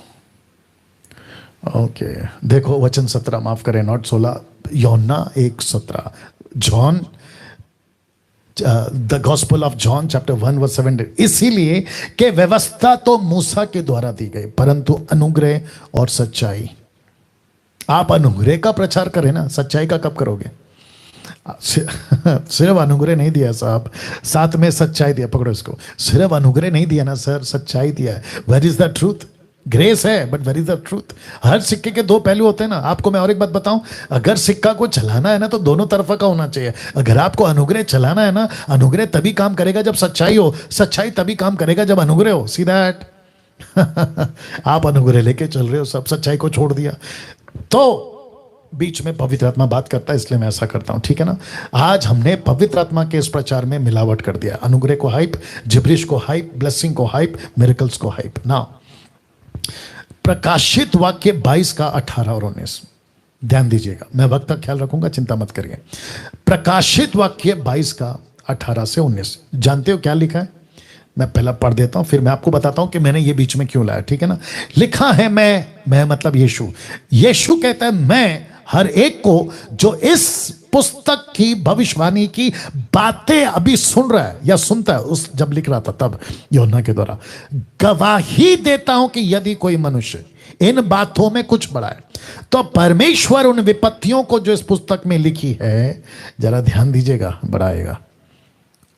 ओके, देखो वचन 17, माफ करें नॉट 16, यूहन्ना 1:17। John, the gospel of John chapter 1 verse 7। इसीलिए कि व्यवस्था तो मूसा के द्वारा दी गई, परंतु अनुग्रह और सच्चाई, आप अनुग्रह का प्रचार करें ना, सच्चाई का कब करोगे? सिर्फ अनुग्रह नहीं दिया साहब, साथ में सच्चाई दिया। पकड़ो इसको, सिर्फ अनुग्रह नहीं दिया ना सर, सच्चाई दिया है। Where is the truth? Grace है, but where is the truth? हर सिक्के के दो पहलू होते हैं ना। आपको मैं और एक बात बताऊं, अगर सिक्का को चलाना है ना तो दोनों तरफा का होना चाहिए। अगर आपको अनुग्रह चलाना है ना, अनुग्रह तभी काम करेगा जब सच्चाई हो, सच्चाई तभी काम करेगा जब अनुग्रह हो। See that? आप अनुग्रह लेके चल रहे हो, सब सच्चाई को छोड़ दिया, तो बीच में पवित्र आत्मा बात करता है, इसलिए मैं ऐसा करता हूं, ठीक है ना। आज हमने पवित्र आत्मा के इस प्रचार में मिलावट कर दिया। अनुग्रह को हाइप, जिब्रिश को हाइप, ब्लेसिंग को हाइप, मिरेकल्स को हाइप। ना, प्रकाशित वाक्य 22 का 18 और 19 ध्यान दीजिएगा, मैं वक्त का ख्याल रखूंगा, चिंता मत करिए। प्रकाशित वाक्य 22 का 18 से 19, जानते हो क्या लिखा है? मैं पहला पढ़ देता हूं, फिर मैं आपको बताता हूं कि मैंने ये बीच में क्यों लाया, ठीक है ना। लिखा है, मैं मतलब यीशु कहता है, मैं हर एक को जो इस पुस्तक की भविष्यवाणी की बातें अभी सुन रहा है या सुनता है, उस जब लिख रहा था तब यूहन्ना के द्वारा, गवाही देता हूं कि यदि कोई मनुष्य इन बातों में कुछ बढ़ाए तो परमेश्वर उन विपत्तियों को जो इस पुस्तक में लिखी है, जरा ध्यान दीजिएगा, बढ़ाएगा,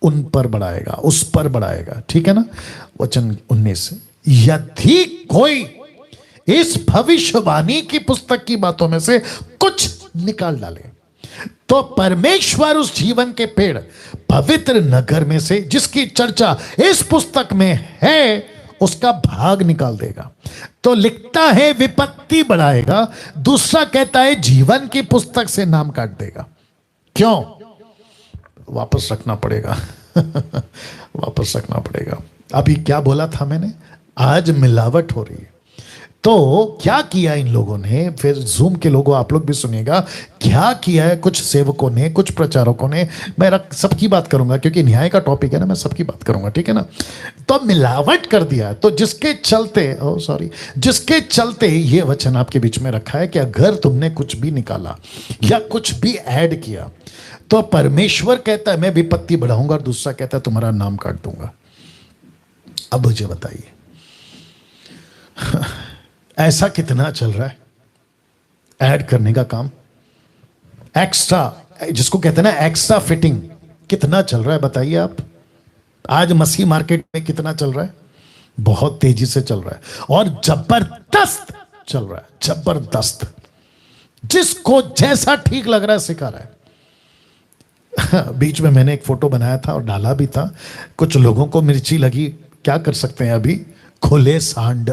उन पर बढ़ाएगा, उस पर बढ़ाएगा, ठीक है ना। वचन 19, यदि कोई इस भविष्यवाणी की पुस्तक की बातों में से कुछ निकाल डाले तो परमेश्वर उस जीवन के पेड़ पवित्र नगर में से, जिसकी चर्चा इस पुस्तक में है, उसका भाग निकाल देगा। तो लिखता है विपत्ति बढ़ाएगा, दूसरा कहता है जीवन की पुस्तक से नाम काट देगा। क्यों? वापस रखना पड़ेगा वापस रखना पड़ेगा। अभी क्या बोला था मैंने? आज मिलावट हो रही है। तो क्या किया इन लोगों ने, फिर जूम के लोगों आप लोग भी सुनिएगा क्या किया है कुछ सेवकों ने, कुछ प्रचारकों ने। मैं सबकी बात करूंगा क्योंकि न्याय का टॉपिक है ना, मैं सबकी बात करूंगा, ठीक है ना। तो मिलावट कर दिया। तो जिसके चलते ये वचन आपके बीच में रखा है कि अगर तुमने कुछ भी निकाला या कुछ भी ऐड किया तो परमेश्वर कहता है मैं विपत्ति बढ़ाऊंगा, और दूसरा कहता है तुम्हारा नाम काट दूंगा। अब मुझे बताइए ऐसा कितना चल रहा है ऐड करने का काम, एक्स्ट्रा, जिसको कहते हैं ना एक्स्ट्रा फिटिंग, कितना चल रहा है बताइए आप। आज मसीह मार्केट में कितना चल रहा है? बहुत तेजी से चल रहा है और जबरदस्त चल रहा है, जबरदस्त। जिसको जैसा ठीक लग रहा है सिखा रहा है। बीच में मैंने एक फोटो बनाया था और डाला भी था, कुछ लोगों को मिर्ची लगी, क्या कर सकते हैं अभी, खुले सांड।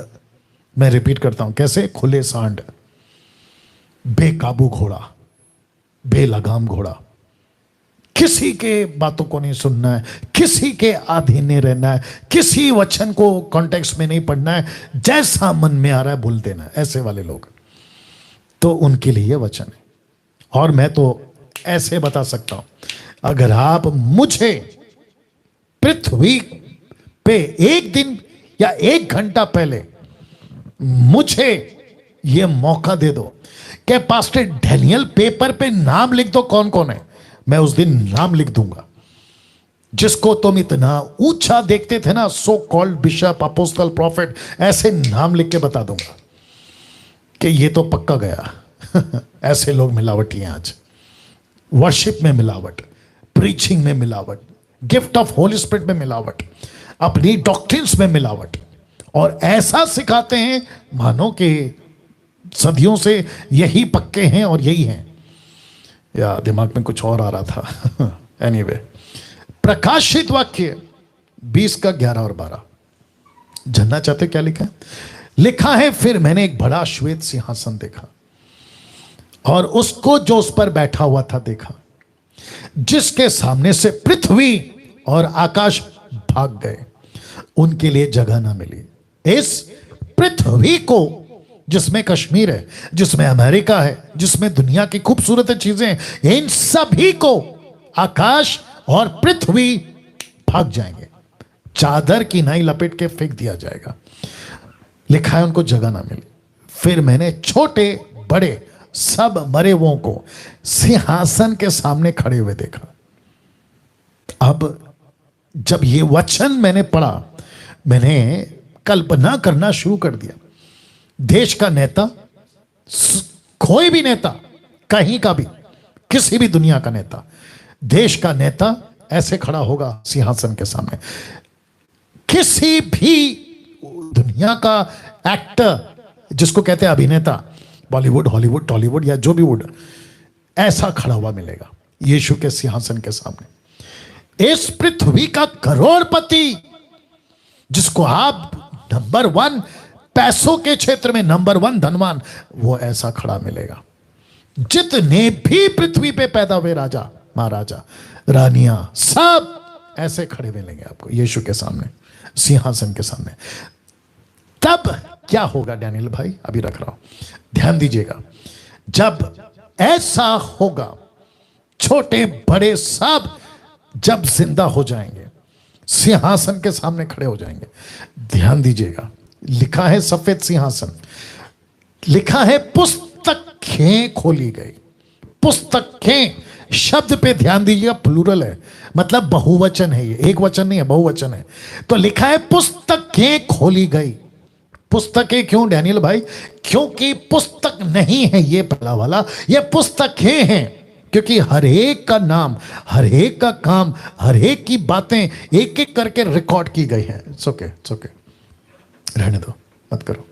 मैं रिपीट करता हूं, कैसे? खुले सांड, बेकाबू घोड़ा, बेलगाम घोड़ा, किसी के बातों को नहीं सुनना है, किसी के अधीन नहीं रहना है, किसी वचन को कॉन्टेक्स्ट में नहीं पढ़ना है, जैसा मन में आ रहा है बोल देना है। ऐसे वाले लोग तो उनके लिए यह वचन है। और मैं तो ऐसे बता सकता हूं, अगर आप मुझे पृथ्वी पे एक दिन या एक घंटा पहले मुझे यह मौका दे दो कि पास्टर डैनियल पेपर पे नाम लिख दो कौन कौन है, मैं उस दिन नाम लिख दूंगा। जिसको तुम इतना ऊंचा देखते थे ना, so called bishop, apostle, profit, ऐसे नाम लिख के बता दूंगा कि ये तो पक्का गया। ऐसे लोग मिलावटी हैं आज। वर्शिप में मिलावट, प्रीचिंग में मिलावट, गिफ्ट ऑफ होली स्पिरिट में मिलावट, अपनी डॉक्ट्रिन्स में मिलावट, और ऐसा सिखाते हैं मानो कि सदियों से यही पक्के हैं और यही हैं। या दिमाग में कुछ और आ रहा था। एनीवे, प्रकाशित वाक्य 20 का 11 और 12 जानना चाहते क्या लिखा है? लिखा है, फिर मैंने एक बड़ा श्वेत सिंहासन देखा और उसको जो उस पर बैठा हुआ था देखा, जिसके सामने से पृथ्वी और आकाश भाग गए, उनके लिए जगह ना मिली। इस पृथ्वी को, जिसमें कश्मीर है, जिसमें अमेरिका है, जिसमें दुनिया की खूबसूरत चीजें हैं, इन सभी को आकाश और पृथ्वी भाग जाएंगे, चादर की नाई लपेट के फेंक दिया जाएगा। लिखा है उनको जगह ना मिली। फिर मैंने छोटे बड़े सब मरे हुओं को सिंहासन के सामने खड़े हुए देखा। अब जब ये वचन मैंने पढ़ा, मैंने कल्पना करना शुरू कर दिया। देश का नेता, कोई भी नेता, कहीं का भी, किसी भी दुनिया का नेता, देश का नेता ऐसे खड़ा होगा सिंहासन के सामने। किसी भी दुनिया का एक्टर, जिसको कहते हैं अभिनेता, बॉलीवुड, हॉलीवुड, टॉलीवुड या जो भी वुड, ऐसा खड़ा हुआ मिलेगा यीशु के सिंहासन के सामने। इस पृथ्वी का करोड़पति, जिसको आप नंबर 1 पैसों के क्षेत्र में नंबर 1 धनवान, वो ऐसा खड़ा मिलेगा। जितने भी पृथ्वी पे पैदा हुए राजा, महाराजा, रानियां, सब ऐसे खड़े मिलेंगे आपको यीशु के सामने, सिंहासन के सामने। तब क्या होगा डैनियल भाई? अभी रख रहा हूं, ध्यान दीजिएगा। जब ऐसा होगा, छोटे बड़े सब जब जिंदा हो जाएंगे, सिंहासन के सामने खड़े हो जाएंगे। ध्यान दीजिएगा, लिखा है सफेद सिंहासन, लिखा है पुस्तकें खोली गई। पुस्तकें शब्द पे ध्यान दीजिएगा, प्लूरल है, मतलब बहुवचन है, ये एक वचन नहीं है, बहुवचन है। तो लिखा है पुस्तकें खोली गई। पुस्तकें क्यों डैनियल भाई? क्योंकि पुस्तक नहीं है ये पहला वाला, ये पुस्तकें हैं। क्योंकि हर एक का नाम, हर एक का काम, हर एक की बातें एक एक करके रिकॉर्ड की गई हैं। इट्स ओके, इट्स ओके, रहने दो, मत करो।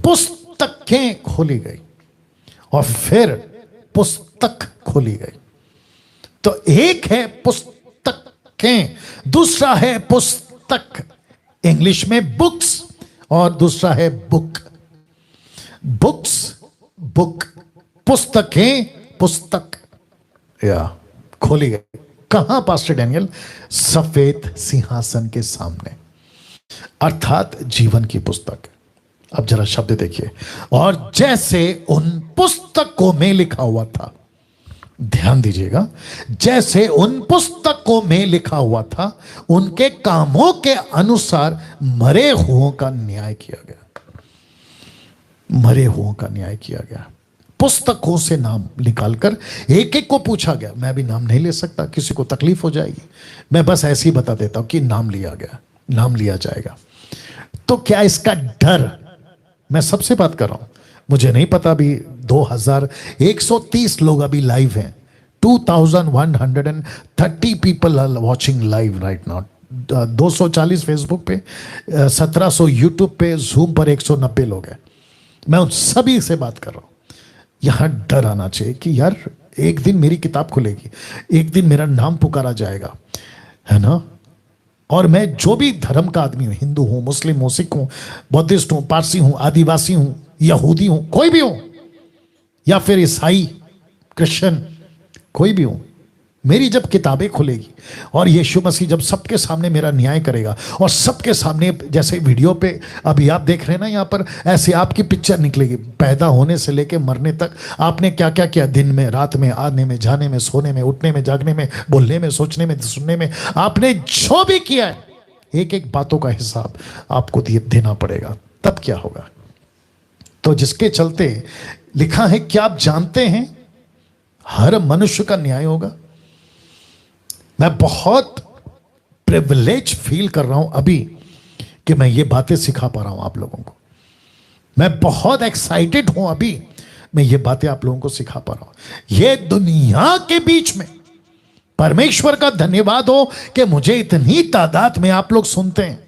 पुस्तकें खोली गई और फिर पुस्तक खोली गई। तो एक है पुस्तकें, दूसरा है पुस्तक, इंग्लिश में बुक्स, और दूसरा है बुक। बुक्स, बुक, पुस्तकें, पुस्तक। या खोली गई कहां पास्टर डैनियल? सफेद सिंहासन के सामने, अर्थात जीवन की पुस्तक। अब जरा शब्द देखिए, और जैसे उन पुस्तकों में लिखा हुआ था, ध्यान दीजिएगा, जैसे उन पुस्तकों में लिखा हुआ था, उनके कामों के अनुसार मरे हुओं का न्याय किया गया। मरे हुओं का न्याय किया गया। पुस्तकों से नाम निकालकर एक एक को पूछा गया। मैं भी नाम नहीं ले सकता, किसी को तकलीफ हो जाएगी। मैं बस ऐसे ही बता देता हूं कि नाम लिया गया, नाम लिया जाएगा। तो क्या इसका डर? मैं सबसे बात कर रहा हूं, मुझे नहीं पता। अभी 2130 लोग अभी लाइव हैं। 2130 people are watching live right now. 240 Facebook पे, 1700 यूट्यूब पे, जूम पर 190 लोग हैं। मैं उन सभी से बात कर रहा हूं। यहां डर आना चाहिए कि यार एक दिन मेरी किताब खुलेगी, एक दिन मेरा नाम पुकारा जाएगा, है ना। और मैं जो भी धर्म का आदमी हूं, हिंदू हूं, मुस्लिम हूं, सिख हूं, बौद्धिस्ट हूं, पारसी हूं, आदिवासी हूं, यहूदी हूं, कोई भी हूं, या फिर ईसाई, क्रिश्चियन, कोई भी हूं, मेरी जब किताबें खुलेगी और यीशु मसीह जब सबके सामने मेरा न्याय करेगा, और सबके सामने, जैसे वीडियो पे अभी आप देख रहे हैं ना, यहां पर ऐसे आपकी पिक्चर निकलेगी, पैदा होने से लेके मरने तक आपने क्या क्या किया, दिन में, रात में, आने में, जाने में, सोने में, उठने में, जागने में, बोलने में, सोचने में, सुनने में, आपने जो भी किया है, एक एक बातों का हिसाब आपको देना पड़ेगा। तब क्या होगा? तो जिसके चलते लिखा है, क्या आप जानते हैं हर मनुष्य का न्याय होगा। मैं बहुत प्रिविलेज फील कर रहा हूं अभी कि मैं ये बातें सिखा पा रहा हूं आप लोगों को। मैं बहुत एक्साइटेड हूं अभी, मैं ये बातें आप लोगों को सिखा पा रहा हूं। ये दुनिया के बीच में परमेश्वर का धन्यवाद हो कि मुझे इतनी तादाद में आप लोग सुनते हैं।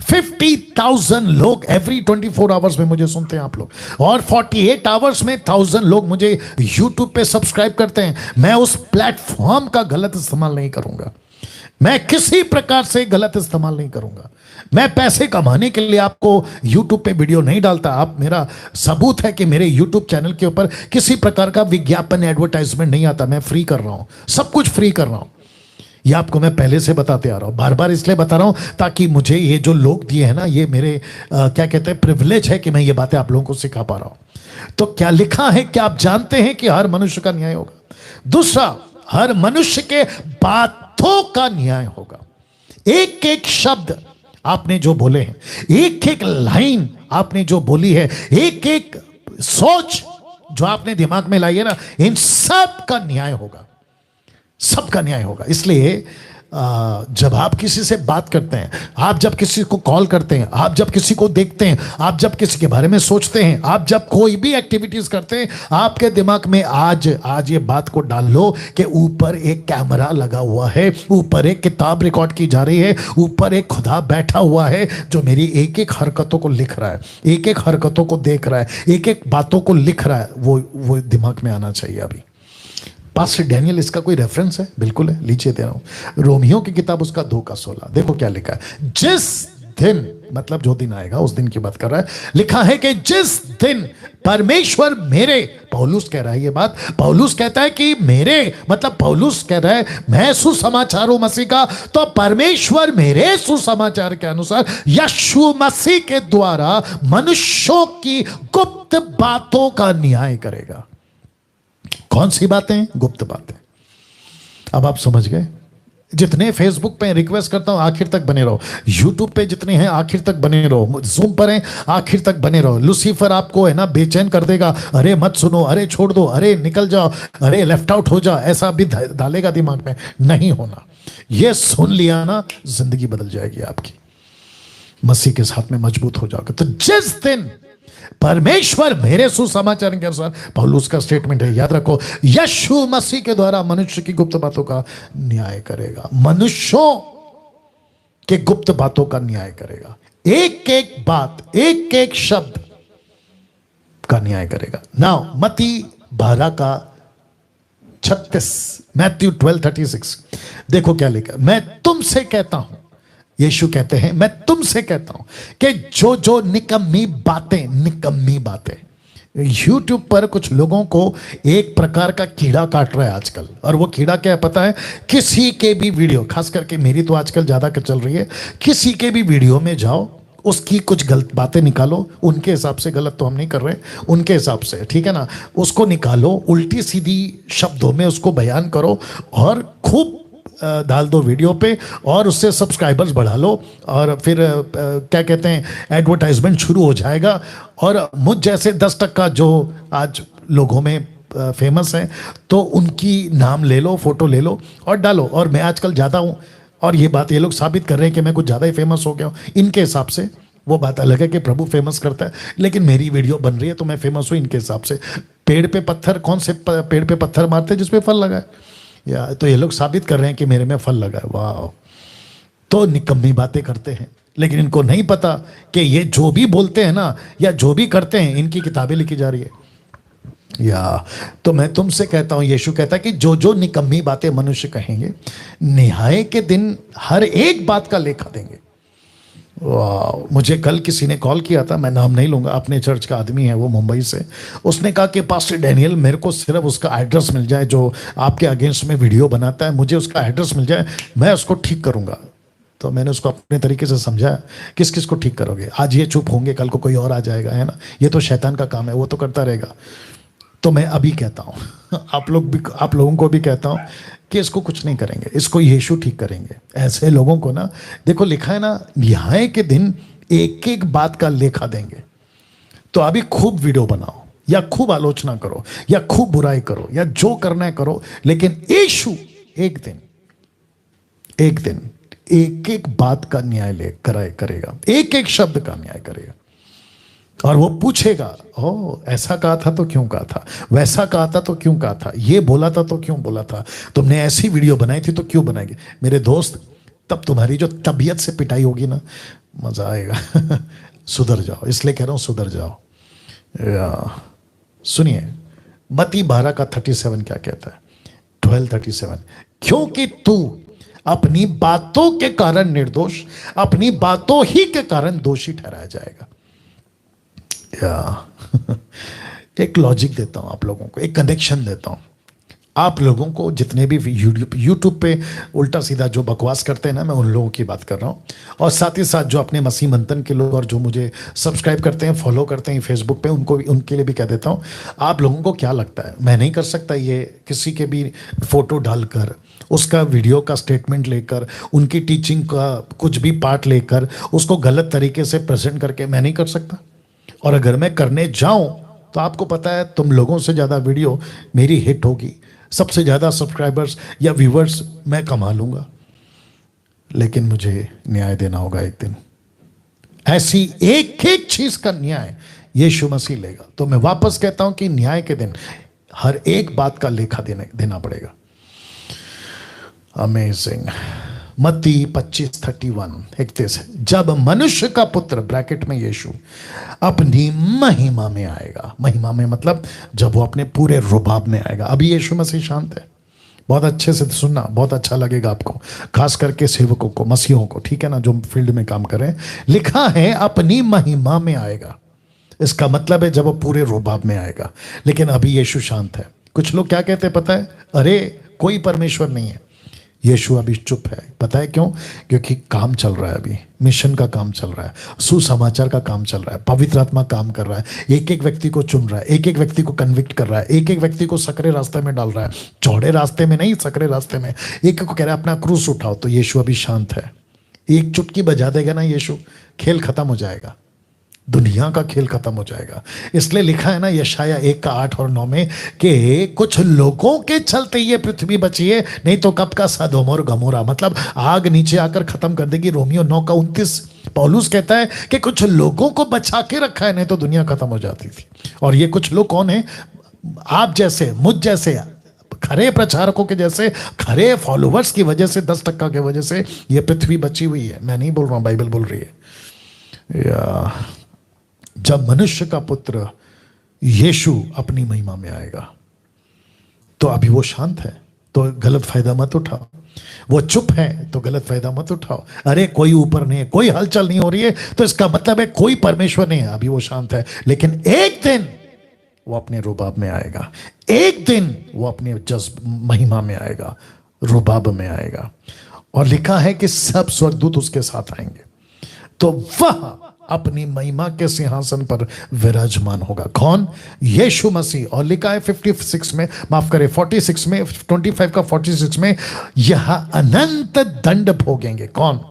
50,000 लोग एवरी 24 आवर्स में मुझे सुनते हैं आप लोग, और 48 आवर्स में 1000 लोग मुझे YouTube पे सब्सक्राइब करते हैं। मैं उस प्लेटफॉर्म का गलत इस्तेमाल नहीं करूंगा, मैं किसी प्रकार से गलत इस्तेमाल नहीं करूंगा। मैं पैसे कमाने के लिए आपको YouTube पे वीडियो नहीं डालता। आप, मेरा सबूत है कि मेरे YouTube चैनल के ऊपर किसी प्रकार का विज्ञापन, एडवर्टाइजमेंट नहीं आता। मैं फ्री कर रहा हूं, सब कुछ फ्री कर रहा हूं। ये आपको मैं पहले से बताते आ रहा हूं, बार बार इसलिए बता रहा हूं ताकि मुझे ये जो लोग दिए हैं ना, ये मेरे क्या कहते हैं, प्रिविलेज है कि मैं ये बातें आप लोगों को सिखा पा रहा हूं। तो क्या लिखा है, क्या आप जानते हैं कि हर मनुष्य का न्याय होगा? दूसरा, हर मनुष्य के बातों का न्याय होगा। एक एक शब्द आपने जो बोले हैं, एक एक लाइन आपने जो बोली है, एक एक सोच जो आपने दिमाग में लाई है ना, इन सब का न्याय होगा, सबका न्याय होगा। इसलिए जब आप किसी से बात करते हैं, आप जब किसी को कॉल करते हैं, आप जब किसी को देखते हैं, आप जब किसी के बारे में सोचते हैं, आप जब कोई भी एक्टिविटीज करते हैं, आपके दिमाग में आज ये बात को डाल लो कि ऊपर एक कैमरा लगा हुआ है, ऊपर एक किताब रिकॉर्ड की जा रही है, ऊपर एक खुदा बैठा हुआ है जो मेरी एक एक हरकतों को लिख रहा है, एक एक हरकतों को देख रहा है, एक एक बातों को लिख रहा है। वो दिमाग में आना चाहिए। अभी पास्टर डैनियल, इसका कोई रेफरेंस है? बिल्कुल है, लीजिए दे रहा हूं। रोमियो की किताब, उसका 2:16, देखो क्या लिखा है। जिस दिन, मतलब जो दिन आएगा उस दिन की बात कर रहा है। लिखा है कि जिस दिन परमेश्वर मेरे, पौलुस कह रहा है ये बात, पौलुस कहता है कि मेरे, मतलब पौलुस कह रहा है मैं सुसमाचार हूं मसीह का, तो परमेश्वर मेरे सुसमाचार के अनुसार यीशु मसीह के द्वारा मनुष्यों की गुप्त बातों का न्याय करेगा। कौन सी बातें? गुप्त बातें। अब आप समझ गए। जितने फेसबुक पे रिक्वेस्ट करता हूं आखिर तक बने रहो, यूट्यूब पे जितने हैं आखिर तक बने रहो, जूम पर हैं आखिर तक बने रहो। लूसीफर आपको है ना बेचैन कर देगा, अरे मत सुनो, अरे छोड़ दो, अरे निकल जाओ, अरे लेफ्ट आउट हो जाओ, ऐसा भी डालेगा दिमाग में। नहीं होना। ये सुन लिया ना, जिंदगी बदल जाएगी आपकी, मसीह के साथ में मजबूत हो जाओगे। तो जिस दिन परमेश्वर मेरे सुसमाचार के अनुसार, पौलुस का स्टेटमेंट है, याद रखो, यीशु मसीह के द्वारा मनुष्य की गुप्त बातों का न्याय करेगा। मनुष्यों के गुप्त बातों का न्याय करेगा। एक एक बात, एक एक शब्द का न्याय करेगा। नाउ मत्ती 12:36, मैथ्यू 12:36, देखो क्या लिखा। मैं तुमसे कहता हूं, यीशु कहते हैं मैं तुमसे कहता हूं कि जो जो निकम्मी बातें YouTube पर कुछ लोगों को एक प्रकार का कीड़ा काट रहा है आजकल। और वो कीड़ा क्या है पता है? किसी के भी वीडियो, खास करके मेरी तो आजकल ज्यादा चल रही है, किसी के भी वीडियो में जाओ, उसकी कुछ गलत बातें निकालो, उनके हिसाब से, गलत तो हम नहीं कर रहे, उनके हिसाब से, ठीक है ना, उसको निकालो, उल्टी सीधी शब्दों में उसको बयान करो और खूब डाल दो वीडियो पे, और उससे सब्सक्राइबर्स बढ़ा लो, और फिर क्या कहते हैं, एडवर्टाइजमेंट शुरू हो जाएगा। और मुझ जैसे 10% जो आज लोगों में फेमस हैं, तो उनकी नाम ले लो, फोटो ले लो और डालो। और मैं आजकल ज़्यादा हूँ, और ये बात ये लोग साबित कर रहे हैं कि मैं कुछ ज़्यादा ही फेमस हो गया हूँ इनके हिसाब से। वो बात अलग है कि प्रभु फेमस करता है, लेकिन मेरी वीडियो बन रही है तो मैं फेमस हूँ इनके हिसाब से। पेड़ पे पत्थर, कौन से पेड़ पे पत्थर मारते जिसपे फल लगा है? या तो ये लोग साबित कर रहे हैं कि मेरे में फल लगा है। वाह! तो निकम्मी बातें करते हैं, लेकिन इनको नहीं पता कि ये जो भी बोलते हैं ना, या जो भी करते हैं, इनकी किताबें लिखी जा रही है। या तो मैं तुमसे कहता हूं, यीशु कहता है कि जो जो निकम्मी बातें मनुष्य कहेंगे, न्याय के दिन हर एक बात का लेखा देंगे। वाह! मुझे कल किसी ने कॉल किया था, मैं नाम नहीं लूंगा, अपने चर्च का आदमी है वो, मुंबई से। उसने कहा कि पास्टर डैनियल, मेरे को सिर्फ उसका एड्रेस मिल जाए जो आपके अगेंस्ट में वीडियो बनाता है, मुझे उसका एड्रेस मिल जाए, मैं उसको ठीक करूंगा। तो मैंने उसको अपने तरीके से समझाया, किस किस को ठीक करोगे? आज ये चुप होंगे, कल को कोई और आ जाएगा, है ना, ये तो शैतान का काम है, वो तो करता रहेगा। तो मैं अभी कहता हूं, आप लोगों को भी कहता हूं कि इसको कुछ नहीं करेंगे, इसको यीशु ठीक करेंगे। ऐसे लोगों को ना, देखो लिखा है ना, न्याय के दिन एक एक बात का लेखा देंगे। तो अभी खूब वीडियो बनाओ, या खूब आलोचना करो, या खूब बुराई करो, या जो करना है करो, लेकिन यीशु एक दिन एक एक बात का न्याय करेगा, एक एक शब्द का न्याय करेगा। और वो पूछेगा, ओ ऐसा कहा था तो क्यों कहा था, वैसा कहा था तो क्यों कहा था, ये बोला था तो क्यों बोला था, तुमने ऐसी वीडियो बनाई थी तो क्यों बनाएगी? मेरे दोस्त, तब तुम्हारी जो तबीयत से पिटाई होगी ना, मजा आएगा। सुधर जाओ, इसलिए कह रहा हूं सुधर जाओ। सुनिए, मत्ती 12 का 37 क्या कहता है? 12:37, क्योंकि तू अपनी बातों के कारण निर्दोष, अपनी बातों ही के कारण दोषी ठहराया जाएगा। एक लॉजिक देता हूं आप लोगों को, एक कनेक्शन देता हूं आप लोगों को। जितने भी यूट्यूब पे उल्टा सीधा जो बकवास करते हैं ना, मैं उन लोगों की बात कर रहा हूं, और साथ ही साथ जो अपने मसीह मंथन के लोग और जो मुझे सब्सक्राइब करते हैं, फॉलो करते हैं फेसबुक पे, उनके लिए भी कह देता हूं, आप लोगों को क्या लगता है, मैं नहीं कर सकता ये किसी के भी फोटो डालकर, उसका वीडियो का स्टेटमेंट लेकर, उनकी टीचिंग का कुछ भी पार्ट लेकर उसको गलत तरीके से प्रेजेंट करके मैं नहीं कर सकता? और अगर मैं करने जाऊं तो आपको पता है, तुम लोगों से ज़्यादा वीडियो मेरी हिट होगी, सबसे ज़्यादा सब्सक्राइबर्स या व्यूवर्स मैं कमा लूंगा। लेकिन मुझे न्याय देना होगा एक दिन, ऐसी एक एक चीज का न्याय यीशु मसीह लेगा। तो मैं वापस कहता हूं कि न्याय के दिन हर एक बात का लेखा देना पड़ेगा। अमेजिंग। मत्ती 25:31-31, जब मनुष्य का पुत्र, ब्रैकेट में यीशु, अपनी महिमा में आएगा। महिमा में मतलब जब वो अपने पूरे रुबाब में आएगा। अभी यीशु मसीह शांत है, बहुत अच्छे से सुनना, बहुत अच्छा लगेगा आपको, खास करके सेवकों को, मसीहों को, ठीक है ना, जो फील्ड में काम कर रहे हैं। लिखा है अपनी महिमा में आएगा, इसका मतलब है जब वो पूरे रुबाब में आएगा। लेकिन अभी यीशु शांत है। कुछ लोग क्या कहते हैं पता है? अरे कोई परमेश्वर नहीं है। यीशु अभी चुप है। पता है क्यों? क्योंकि काम चल रहा है, अभी मिशन का काम चल रहा है, सुसमाचार का काम चल रहा है, पवित्र आत्मा काम कर रहा है, एक एक व्यक्ति को चुन रहा है, एक एक व्यक्ति को कन्विक्ट कर रहा है, एक एक व्यक्ति को सकरे रास्ते में डाल रहा है, चौड़े रास्ते में नहीं, सकरे रास्ते में। एक को कह रहा है अपना क्रूस उठाओ। तो यीशु अभी शांत है। एक चुटकी बजा देगा ना यीशु, खेल खत्म हो जाएगा, दुनिया का खेल खत्म हो जाएगा। इसलिए लिखा है ना यशाया 1:8 और 9 में कि कुछ लोगों के चलते ये पृथ्वी बची है, नहीं तो कब का सदोम और गमोरा, मतलब आग नीचे आकर खत्म कर देगी। रोमियो 9:29 पौलुस कहता है कि कुछ लोगों को बचा के रखा है, नहीं तो दुनिया खत्म हो जाती थी। और ये कुछ लोग कौन है? आप जैसे, मुझ जैसे खरे प्रचारकों के जैसे, खरे फॉलोवर्स की वजह से, 10% की वजह से ये पृथ्वी बची हुई है। मैं नहीं बोल रहा हूं, बाइबल बोल रही है। या जब मनुष्य का पुत्र यीशु अपनी महिमा में आएगा, तो अभी वो शांत है। तो गलत फायदा मत उठाओ। वो चुप है तो गलत फायदा मत उठाओ। अरे कोई ऊपर नहीं है, कोई हलचल नहीं हो रही है, तो इसका मतलब है कोई परमेश्वर नहीं है, अभी वो शांत है। लेकिन एक दिन वो अपने रुबाब में आएगा, एक दिन वो अपने जज्ब महिमा में आएगा, रुबाब में आएगा। और लिखा है कि सब स्वर्गदूत उसके साथ आएंगे, तो वह अपनी महिमा के सिंहासन पर विराजमान होगा। कौन? यीशु मसीह। और लिखा है 56 में, माफ करें 46 में, 25 का 46 में, यह अनंत दंड भोगेंगे। कौन?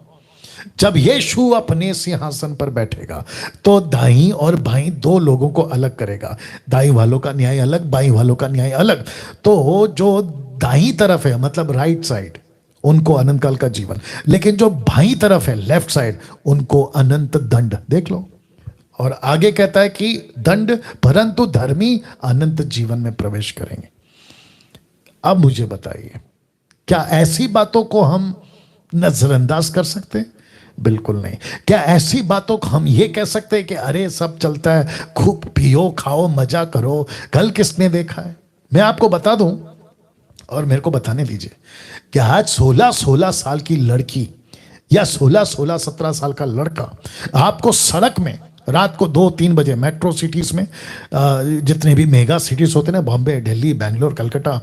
जब यीशु अपने सिंहासन पर बैठेगा तो दाई और बाई दो लोगों को अलग करेगा। दाई वालों का न्याय अलग, बाई वालों का न्याय अलग। तो जो दाई तरफ है, मतलब राइट साइड, उनको अनंत काल का जीवन, लेकिन जो बाईं तरफ है लेफ्ट साइड, उनको अनंत दंड। देख लो। और आगे कहता है कि दंड, परंतु धर्मी अनंत जीवन में प्रवेश करेंगे। अब मुझे बताइए, क्या ऐसी बातों को हम नजरअंदाज कर सकते हैं? बिल्कुल नहीं। क्या ऐसी बातों को हम ये कह सकते हैं कि अरे सब चलता है, खूब पियो खाओ मजा करो, कल किसने देखा है? मैं आपको बता दूं, और मेरे को बताने दीजिए कि आज 16-16 साल की लड़की या 16-17 साल का लड़का आपको सड़क में रात को 2-3 बजे, मेट्रो सिटीज में, जितने भी मेगा सिटीज होते हैं, बॉम्बे, दिल्ली, बेंगलोर, कलकत्ता,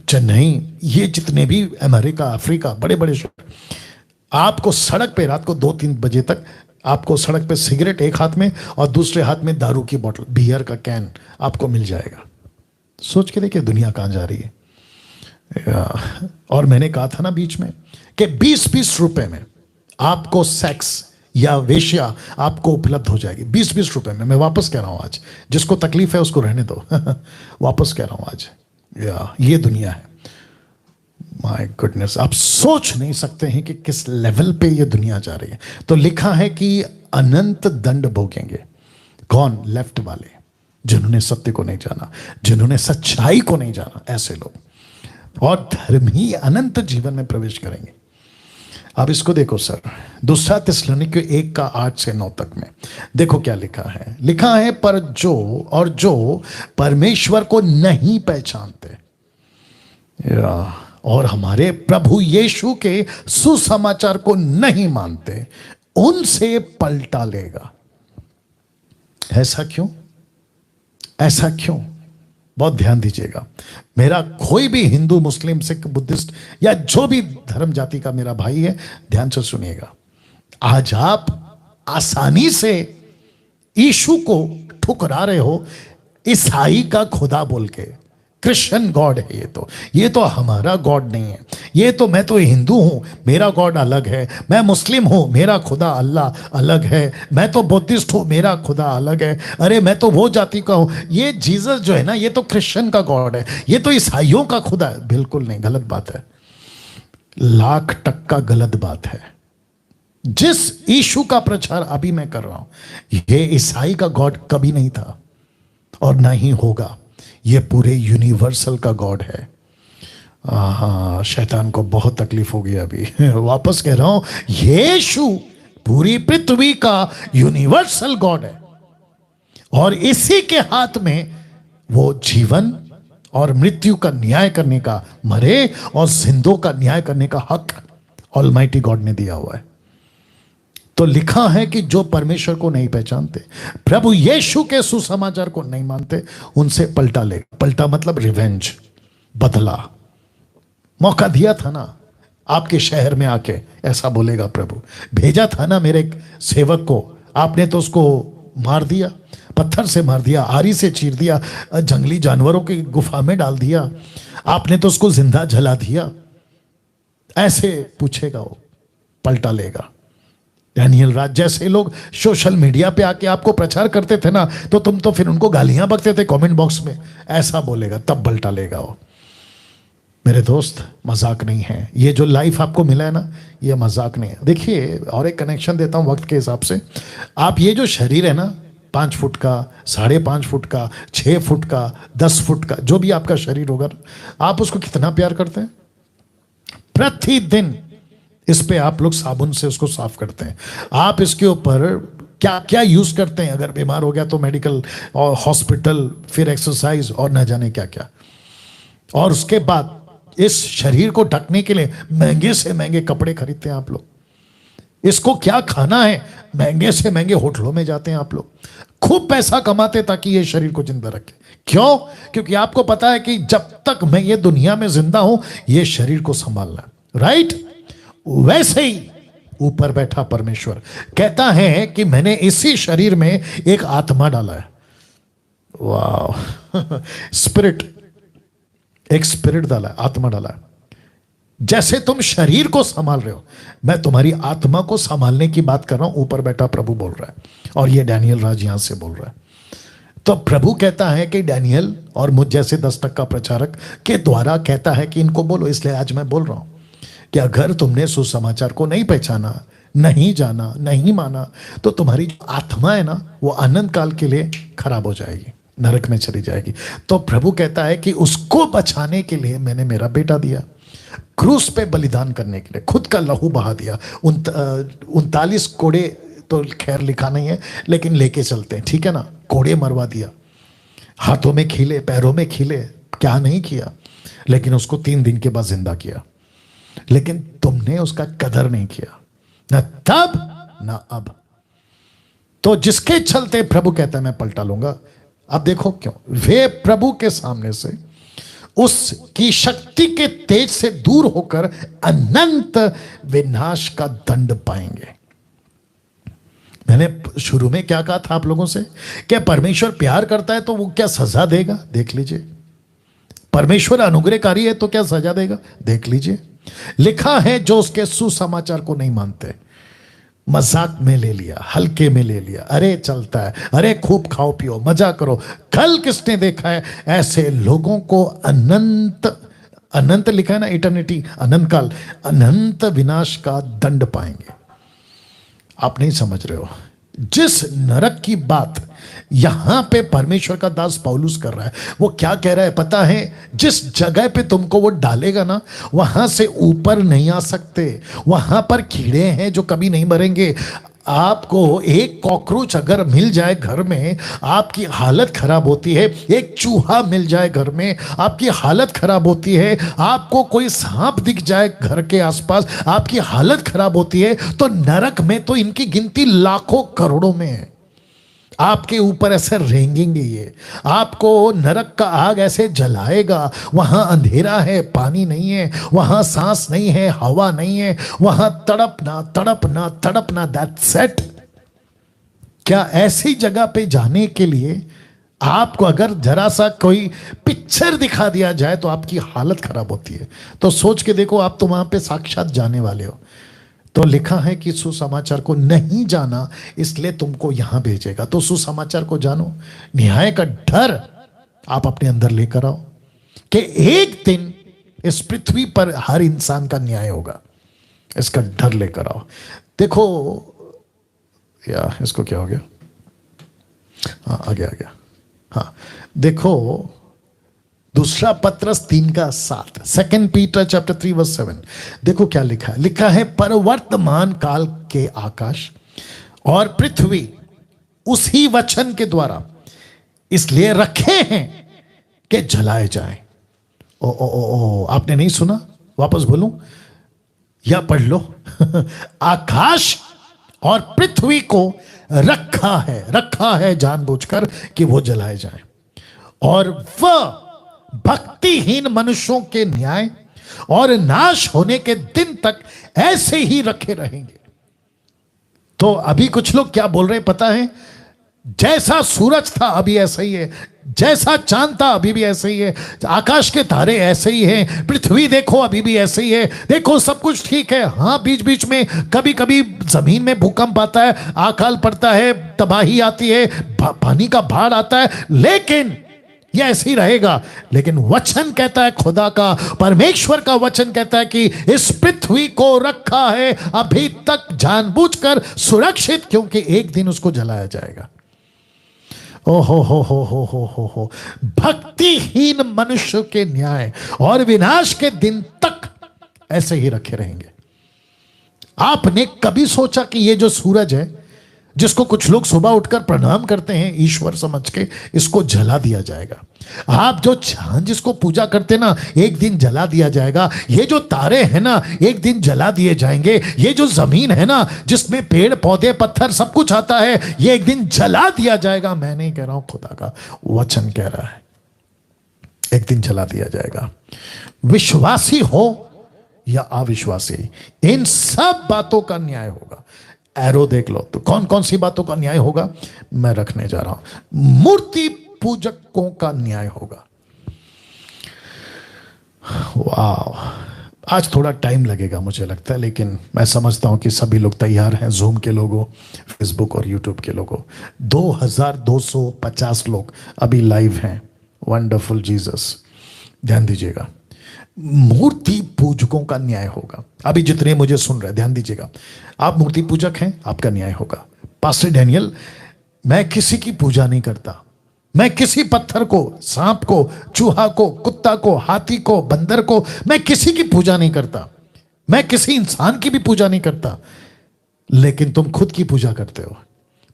चेन्नई, ये जितने भी अमेरिका, अफ्रीका, बड़े बड़े शहर, आपको सड़क पे रात को 2-3 बजे तक आपको सड़क पे सिगरेट एक हाथ में और दूसरे हाथ में दारू की बोतल, बियर का कैन आपको मिल जाएगा। सोच के देखिए दुनिया कहां जा रही है। और मैंने कहा था ना बीच में कि 20-20 रुपए में आपको सेक्स या वेश्या आपको उपलब्ध हो जाएगी, 20-20 रुपए में। मैं वापस कह रहा हूं आज, जिसको तकलीफ है उसको रहने दो वापस कह रहा हूं आज, ये दुनिया है। माय गुडनेस, आप सोच नहीं सकते हैं कि किस लेवल पे ये दुनिया जा रही है। तो लिखा है कि अनंत दंड भोगेंगे। कौन? लेफ्ट वाले, जिन्होंने सत्य को नहीं जाना, जिन्होंने सच्चाई को नहीं जाना, ऐसे लोग। और धर्म ही अनंत जीवन में प्रवेश करेंगे। अब इसको देखो सर, दूसरा थिस्सलुनीके 1:8-9 तक में देखो क्या लिखा है। लिखा है, पर जो परमेश्वर को नहीं पहचानते और हमारे प्रभु यीशु के सुसमाचार को नहीं मानते, उनसे पलटा लेगा। ऐसा क्यों? ऐसा क्यों? बहुत ध्यान दीजिएगा। मेरा कोई भी हिंदू, मुस्लिम, सिख, बुद्धिस्ट या जो भी धर्म जाति का मेरा भाई है, ध्यान से सुनिएगा। आज आप आसानी से यीशु को ठुकरा रहे हो ईसाई का खुदा बोल के। क्रिश्चियन गॉड है ये तो हमारा गॉड नहीं है। ये तो, मैं तो हिंदू हूं, मेरा गॉड अलग है। मैं मुस्लिम हूं, मेरा खुदा अल्लाह अलग है। मैं तो बुद्धिस्ट हूं, मेरा खुदा अलग है। अरे मैं तो वो जाति का हूं। ये जीसस जो है ना, ये तो क्रिश्चियन का गॉड है, ये तो ईसाइयों का खुदा है। बिल्कुल नहीं, गलत बात है, 1,00,000% गलत बात है। जिस यीशु का प्रचार अभी मैं कर रहा हूं, ये ईसाई का गॉड कभी नहीं था और ना ही होगा। ये पूरे यूनिवर्सल का गॉड है। हाँ, शैतान को बहुत तकलीफ होगी अभी वापस कह रहा हूं, यीशु पूरी पृथ्वी का यूनिवर्सल गॉड है और इसी के हाथ में वो जीवन और मृत्यु का न्याय करने का, मरे और जिंदों का न्याय करने का हक ऑलमाइटी गॉड ने दिया हुआ है। तो लिखा है कि जो परमेश्वर को नहीं पहचानते, प्रभु यीशु के सुसमाचार को नहीं मानते, उनसे पलटा ले। पलटा मतलब रिवेंज, बदला। मौका दिया था ना आपके शहर में आके, ऐसा बोलेगा प्रभु। भेजा था ना मेरे सेवक को, आपने तो उसको मार दिया, पत्थर से मार दिया, आरी से चीर दिया, जंगली जानवरों की गुफा में डाल दिया, आपने तो उसको जिंदा जला दिया। ऐसे पूछेगा वो, पलटा लेगा। डैनियल राज जैसे लोग सोशल मीडिया पे आके आपको प्रचार करते थे ना, तो तुम तो फिर उनको गालियां बकते थे कमेंट बॉक्स में। ऐसा बोलेगा, तब पलटा लेगा वो। मेरे दोस्त, मजाक नहीं है ये जो लाइफ आपको मिला है ना, ये मजाक नहीं है। देखिए, और एक कनेक्शन देता हूं वक्त के हिसाब से। आप ये जो शरीर है ना, 5 फुट का, 5.5 फुट का, 6 फुट का, 10 फुट का, जो भी आपका शरीर होगा, आप उसको कितना प्यार करते हैं? प्रतिदिन इस पे आप लोग साबुन से उसको साफ करते हैं। आप इसके ऊपर क्या क्या यूज करते हैं? अगर बीमार हो गया तो मेडिकल और हॉस्पिटल, फिर एक्सरसाइज और न जाने क्या क्या। और उसके बाद इस शरीर को ढकने के लिए महंगे से महंगे कपड़े खरीदते हैं आप लोग। इसको क्या खाना है, महंगे से महंगे होटलों में जाते हैं आप लोग। खूब पैसा कमाते ताकि ये शरीर को जिंदा रखे। क्यों? क्योंकि आपको पता है कि जब तक मैं ये दुनिया में जिंदा हूं, ये शरीर को संभालना, राइट? वैसे ही ऊपर बैठा परमेश्वर कहता है कि मैंने इसी शरीर में एक आत्मा डाला है। वाह स्पिरिट, एक स्पिरिट डाला है, आत्मा डाला है। जैसे तुम शरीर को संभाल रहे हो, मैं तुम्हारी आत्मा को संभालने की बात कर रहा हूं। ऊपर बैठा प्रभु बोल रहा है और ये डैनियल राज यहां से बोल रहा है। तो प्रभु कहता है कि डैनियल और मुझ जैसे 10 टक्का प्रचारक के द्वारा कहता है कि इनको बोलो। इसलिए आज मैं बोल रहा हूं कि अगर तुमने सुसमाचार को नहीं पहचाना, नहीं जाना, नहीं माना, तो तुम्हारी जो आत्मा है ना, वो अनंत काल के लिए खराब हो जाएगी, नरक में चली जाएगी। तो प्रभु कहता है कि उसको बचाने के लिए मैंने मेरा बेटा दिया, क्रूस पे बलिदान करने के लिए खुद का लहू बहा दिया। 39 कोड़े तो खैर लिखा नहीं है, लेकिन लेके चलते हैं, ठीक है ना। कोड़े मरवा दिया, हाथों में खीले, पैरों में खीले, क्या नहीं किया, लेकिन उसको 3 दिन के बाद जिंदा किया। लेकिन तुमने उसका कदर नहीं किया, ना तब ना अब। तो जिसके चलते प्रभु कहता है मैं पलटा लूंगा। अब देखो क्यों, वे प्रभु के सामने से उसकी शक्ति के तेज से दूर होकर अनंत विनाश का दंड पाएंगे। मैंने शुरू में क्या कहा था आप लोगों से, क्या परमेश्वर प्यार करता है तो वो क्या सजा देगा? देख लीजिए। परमेश्वर अनुग्रहकारी है तो क्या सजा देगा? देख लीजिए। लिखा है जो उसके सुसमाचार को नहीं मानते, मजाक में ले लिया, हल्के में ले लिया, अरे चलता है, अरे खूब खाओ पियो, मजा करो। कल किसने देखा है ऐसे लोगों को? अनंत, अनंत लिखा है ना, इटर्निटी, अनंत काल, अनंत विनाश का दंड पाएंगे। आप नहीं समझ रहे हो। जिस नरक की बात यहां पे परमेश्वर का दास पौलुस कर रहा है, वो क्या कह रहा है पता है? जिस जगह पे तुमको वो डालेगा ना, वहां से ऊपर नहीं आ सकते। वहां पर कीड़े हैं जो कभी नहीं मरेंगे। आपको एक कॉकरोच अगर मिल जाए घर में, आपकी हालत खराब होती है। एक चूहा मिल जाए घर में, आपकी हालत खराब होती है। आपको कोई सांप दिख जाए घर के आसपास, आपकी हालत खराब होती है। तो नरक में तो इनकी गिनती लाखों करोड़ों में है। आपके ऊपर ऐसे रेंगेंगे ये, आपको नरक का आग ऐसे जलाएगा। वहां अंधेरा है, पानी नहीं है, वहां सांस नहीं है, हवा नहीं है, वहां तड़पना तड़पना तड़पना, दैट्स इट। क्या ऐसी जगह पे जाने के लिए आपको अगर जरा सा कोई पिक्चर दिखा दिया जाए तो आपकी हालत खराब होती है? तो सोच के देखो, आप तो वहां पे साक्षात जाने वाले हो। तो लिखा है कि सुसमाचार को नहीं जाना, इसलिए तुमको यहां भेजेगा। तो सुसमाचार को जानो। न्याय का डर आप अपने अंदर लेकर आओ कि एक दिन इस पृथ्वी पर हर इंसान का न्याय होगा। इसका डर लेकर आओ। देखो या इसको क्या हो गया, हाँ आ गया। हाँ देखो, दूसरा पत्रस 3:7, 2 पीटर चैप्टर 3 वर्स 7। देखो क्या लिखा है। लिखा है पर वर्तमान काल के आकाश और पृथ्वी उसी वचन के द्वारा इसलिए रखे हैं कि जलाए जाए। ओ आपने नहीं सुना? वापस बोलूं या पढ़ लो। आकाश और पृथ्वी को रखा है जानबूझकर कि वो जलाए जाए, और वह भक्तिहीन मनुष्यों के न्याय और नाश होने के दिन तक ऐसे ही रखे रहेंगे। तो अभी कुछ लोग क्या बोल रहे हैं पता है? जैसा सूरज था अभी ऐसा ही है, जैसा चांद था अभी भी ऐसे ही है, आकाश के तारे ऐसे ही हैं, पृथ्वी देखो अभी भी ऐसे ही है, देखो सब कुछ ठीक है। हाँ बीच बीच में कभी कभी जमीन में भूकंप आता है, अकाल पड़ता है, तबाही आती है, पानी का बाढ़ आता है, लेकिन यह ऐसे ही रहेगा। लेकिन वचन कहता है, खुदा का, परमेश्वर का वचन कहता है कि इस पृथ्वी को रखा है अभी तक जानबूझकर सुरक्षित, क्योंकि एक दिन उसको जलाया जाएगा। ओ हो। भक्तिहीन मनुष्य के न्याय और विनाश के दिन तक ऐसे ही रखे रहेंगे। आपने कभी सोचा कि ये जो सूरज है, जिसको कुछ लोग सुबह उठकर प्रणाम करते हैं ईश्वर समझ के, इसको जला दिया जाएगा। आप जो चांद जिसको पूजा करते ना, एक दिन जला दिया जाएगा। ये जो तारे हैं ना, एक दिन जला दिए जाएंगे। ये जो जमीन है ना, जिसमें पेड़ पौधे पत्थर सब कुछ आता है, ये एक दिन जला दिया जाएगा। मैं नहीं कह रहा हूं, खुदा का वचन कह रहा है, एक दिन जला दिया जाएगा। विश्वासी हो या अविश्वासी, इन सब बातों का न्याय होगा। एरो देख लो तो कौन कौन सी बातों का न्याय होगा मैं रखने जा रहा हूं। मूर्ति पूजकों का न्याय होगा। वाह, आज थोड़ा टाइम लगेगा मुझे लगता है, लेकिन मैं समझता हूं कि सभी लोग तैयार हैं। जूम के लोगों, फेसबुक और यूट्यूब के लोगों, 2250 लोग अभी लाइव हैं। वंडरफुल जीसस, ध्यान दीजिएगा। मूर्ति पूजकों का न्याय होगा। अभी जितने मुझे सुन रहे, ध्यान दीजिएगा। आप मूर्ति पूजक हैं, आपका न्याय होगा। पास्टर डैनियल, मैं किसी की पूजा नहीं करता। मैं किसी पत्थर को, सांप को, चूहा को, कुत्ता को, हाथी को, बंदर को, मैं किसी की पूजा नहीं करता। मैं किसी इंसान की भी पूजा नहीं करता। लेकिन तुम खुद की पूजा करते हो।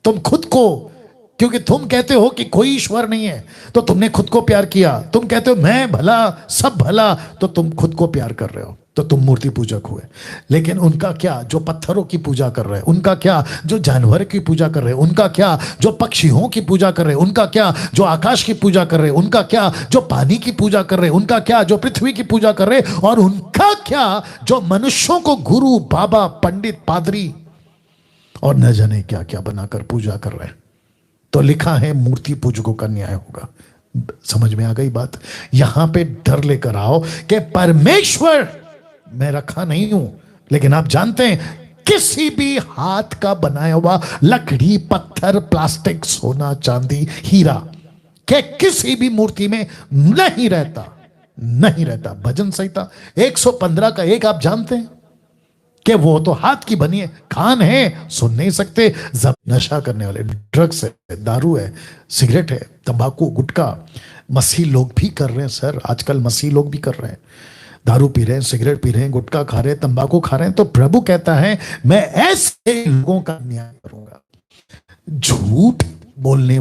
तुम खुद को, क्योंकि तुम कहते हो कि कोई ईश्वर नहीं है, तो तुमने खुद को प्यार किया। तुम कहते हो मैं भला, सब भला, तो तुम खुद को प्यार कर रहे हो, तो तुम मूर्ति पूजक हुए। लेकिन उनका क्या जो पत्थरों की पूजा कर रहे हैं, उनका क्या जो जानवर की पूजा कर रहे हैं, उनका क्या जो पक्षियों की पूजा कर रहे हैं, उनका क्या जो आकाश की पूजा कर रहे हैं, उनका क्या जो पानी की पूजा कर रहे हैं, उनका क्या जो पृथ्वी की पूजा कर रहे हैं, और उनका क्या जो मनुष्यों को गुरु, बाबा, पंडित, पादरी और न जाने क्या क्या बनाकर पूजा कर रहे हैं। तो लिखा है मूर्ति पूजकों का न्याय होगा। समझ में आ गई बात? यहां पे डर लेकर आओ कि परमेश्वर मैं रखा नहीं हूं, लेकिन आप जानते हैं किसी भी हाथ का बनाया हुआ लकड़ी, पत्थर, प्लास्टिक, सोना, चांदी, हीरा के किसी भी मूर्ति में नहीं रहता, नहीं रहता। भजन संहिता 115 का 1 आप जानते हैं कि वो तो हाथ की बनी है, कान है, सुन नहीं सकते। जब नशा करने वाले, ड्रग्स है, दारू है, सिगरेट है, तंबाकू, गुटखा, मसीह लोग भी कर रहे हैं सर। आजकल मसीह लोग भी कर रहे हैं, दारू पी रहे हैं, सिगरेट पी रहे हैं, गुटखा खा रहे हैं, तंबाकू खा रहे हैं। तो प्रभु कहता है मैं ऐसे लोगों का न्याय करूंगा। झूठ बोलने,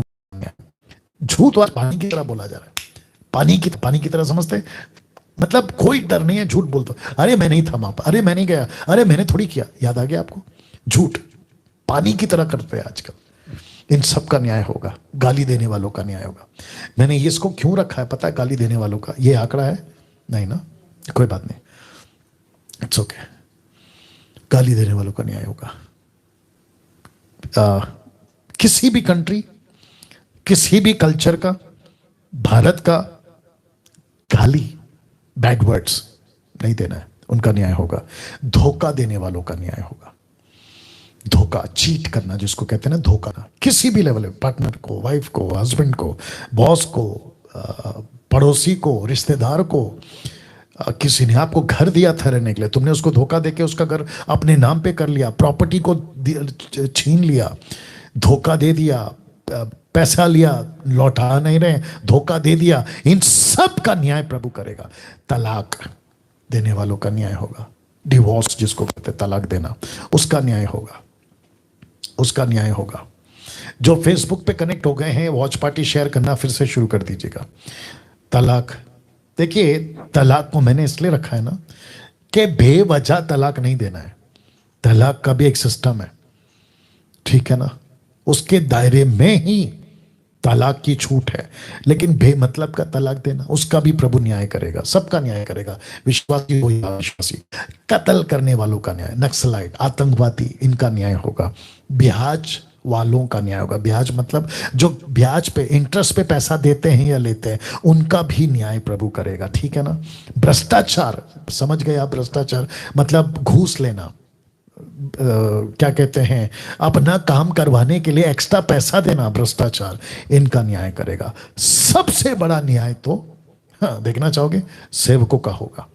झूठ आज पानी की तरह बोला जा रहा है। पानी की तरह समझते, मतलब कोई डर नहीं है, झूठ बोल दो। अरे मैं नहीं था वहां पर, अरे मैं नहीं गया, अरे मैंने थोड़ी किया। याद आ गया आपको? झूठ पानी की तरह करते हैं आजकल। इन सब का न्याय होगा। गाली देने वालों का न्याय होगा। मैंने ये इसको क्यों रखा है पता है? गाली देने वालों का ये आंकड़ा है नहीं ना, कोई बात नहीं, इट्स ओके। गाली देने वालों का न्याय होगा। किसी भी कंट्री, किसी भी कल्चर का, भारत का गाली, बैड वर्ड्स नहीं देना है, उनका न्याय होगा। धोखा देने वालों का न्याय होगा। धोखा, चीट करना जिसको कहते हैं ना, धोखा, किसी भी लेवल में, पार्टनर को, वाइफ को, हस्बैंड को, बॉस को, पड़ोसी को, रिश्तेदार को। किसी ने आपको घर दिया था रहने के लिए, तुमने उसको धोखा देके उसका घर अपने नाम पे कर लिया, प्रॉपर्टी को छीन लिया, धोखा दे दिया, पैसा लिया, लौटा नहीं रहे, धोखा दे दिया। इन सब का न्याय प्रभु करेगा। तलाक देने वालों का न्याय होगा। डिवोर्स जिसको कहते हैं, तलाक देना, उसका न्याय होगा, उसका न्याय होगा। जो फेसबुक पे कनेक्ट हो गए हैं, वॉच पार्टी शेयर करना फिर से शुरू कर दीजिएगा। तलाक, देखिए तलाक को मैंने इसलिए रखा है ना कि बेवजह तलाक नहीं देना है। तलाक का भी एक सिस्टम है, ठीक है ना, उसके दायरे में ही तलाक की छूट है। लेकिन बेमतलब का तलाक देना, उसका भी प्रभु न्याय करेगा, सबका न्याय करेगा। विश्वासी हो या अविश्वासी, कत्ल करने वालों का न्याय, नक्सलाइट, आतंकवादी, इनका न्याय होगा। ब्याज वालों का न्याय होगा। ब्याज मतलब जो ब्याज पे, इंटरेस्ट पे पैसा देते हैं या लेते हैं, उनका भी न्याय प्रभु करेगा, ठीक है ना। भ्रष्टाचार, समझ गए आप? भ्रष्टाचार मतलब घूस लेना, क्या कहते हैं, अपना काम करवाने के लिए एक्स्ट्रा पैसा देना, भ्रष्टाचार, इनका न्याय करेगा। सबसे बड़ा न्याय तो, हाँ, देखना चाहोगे, सेवकों का होगा।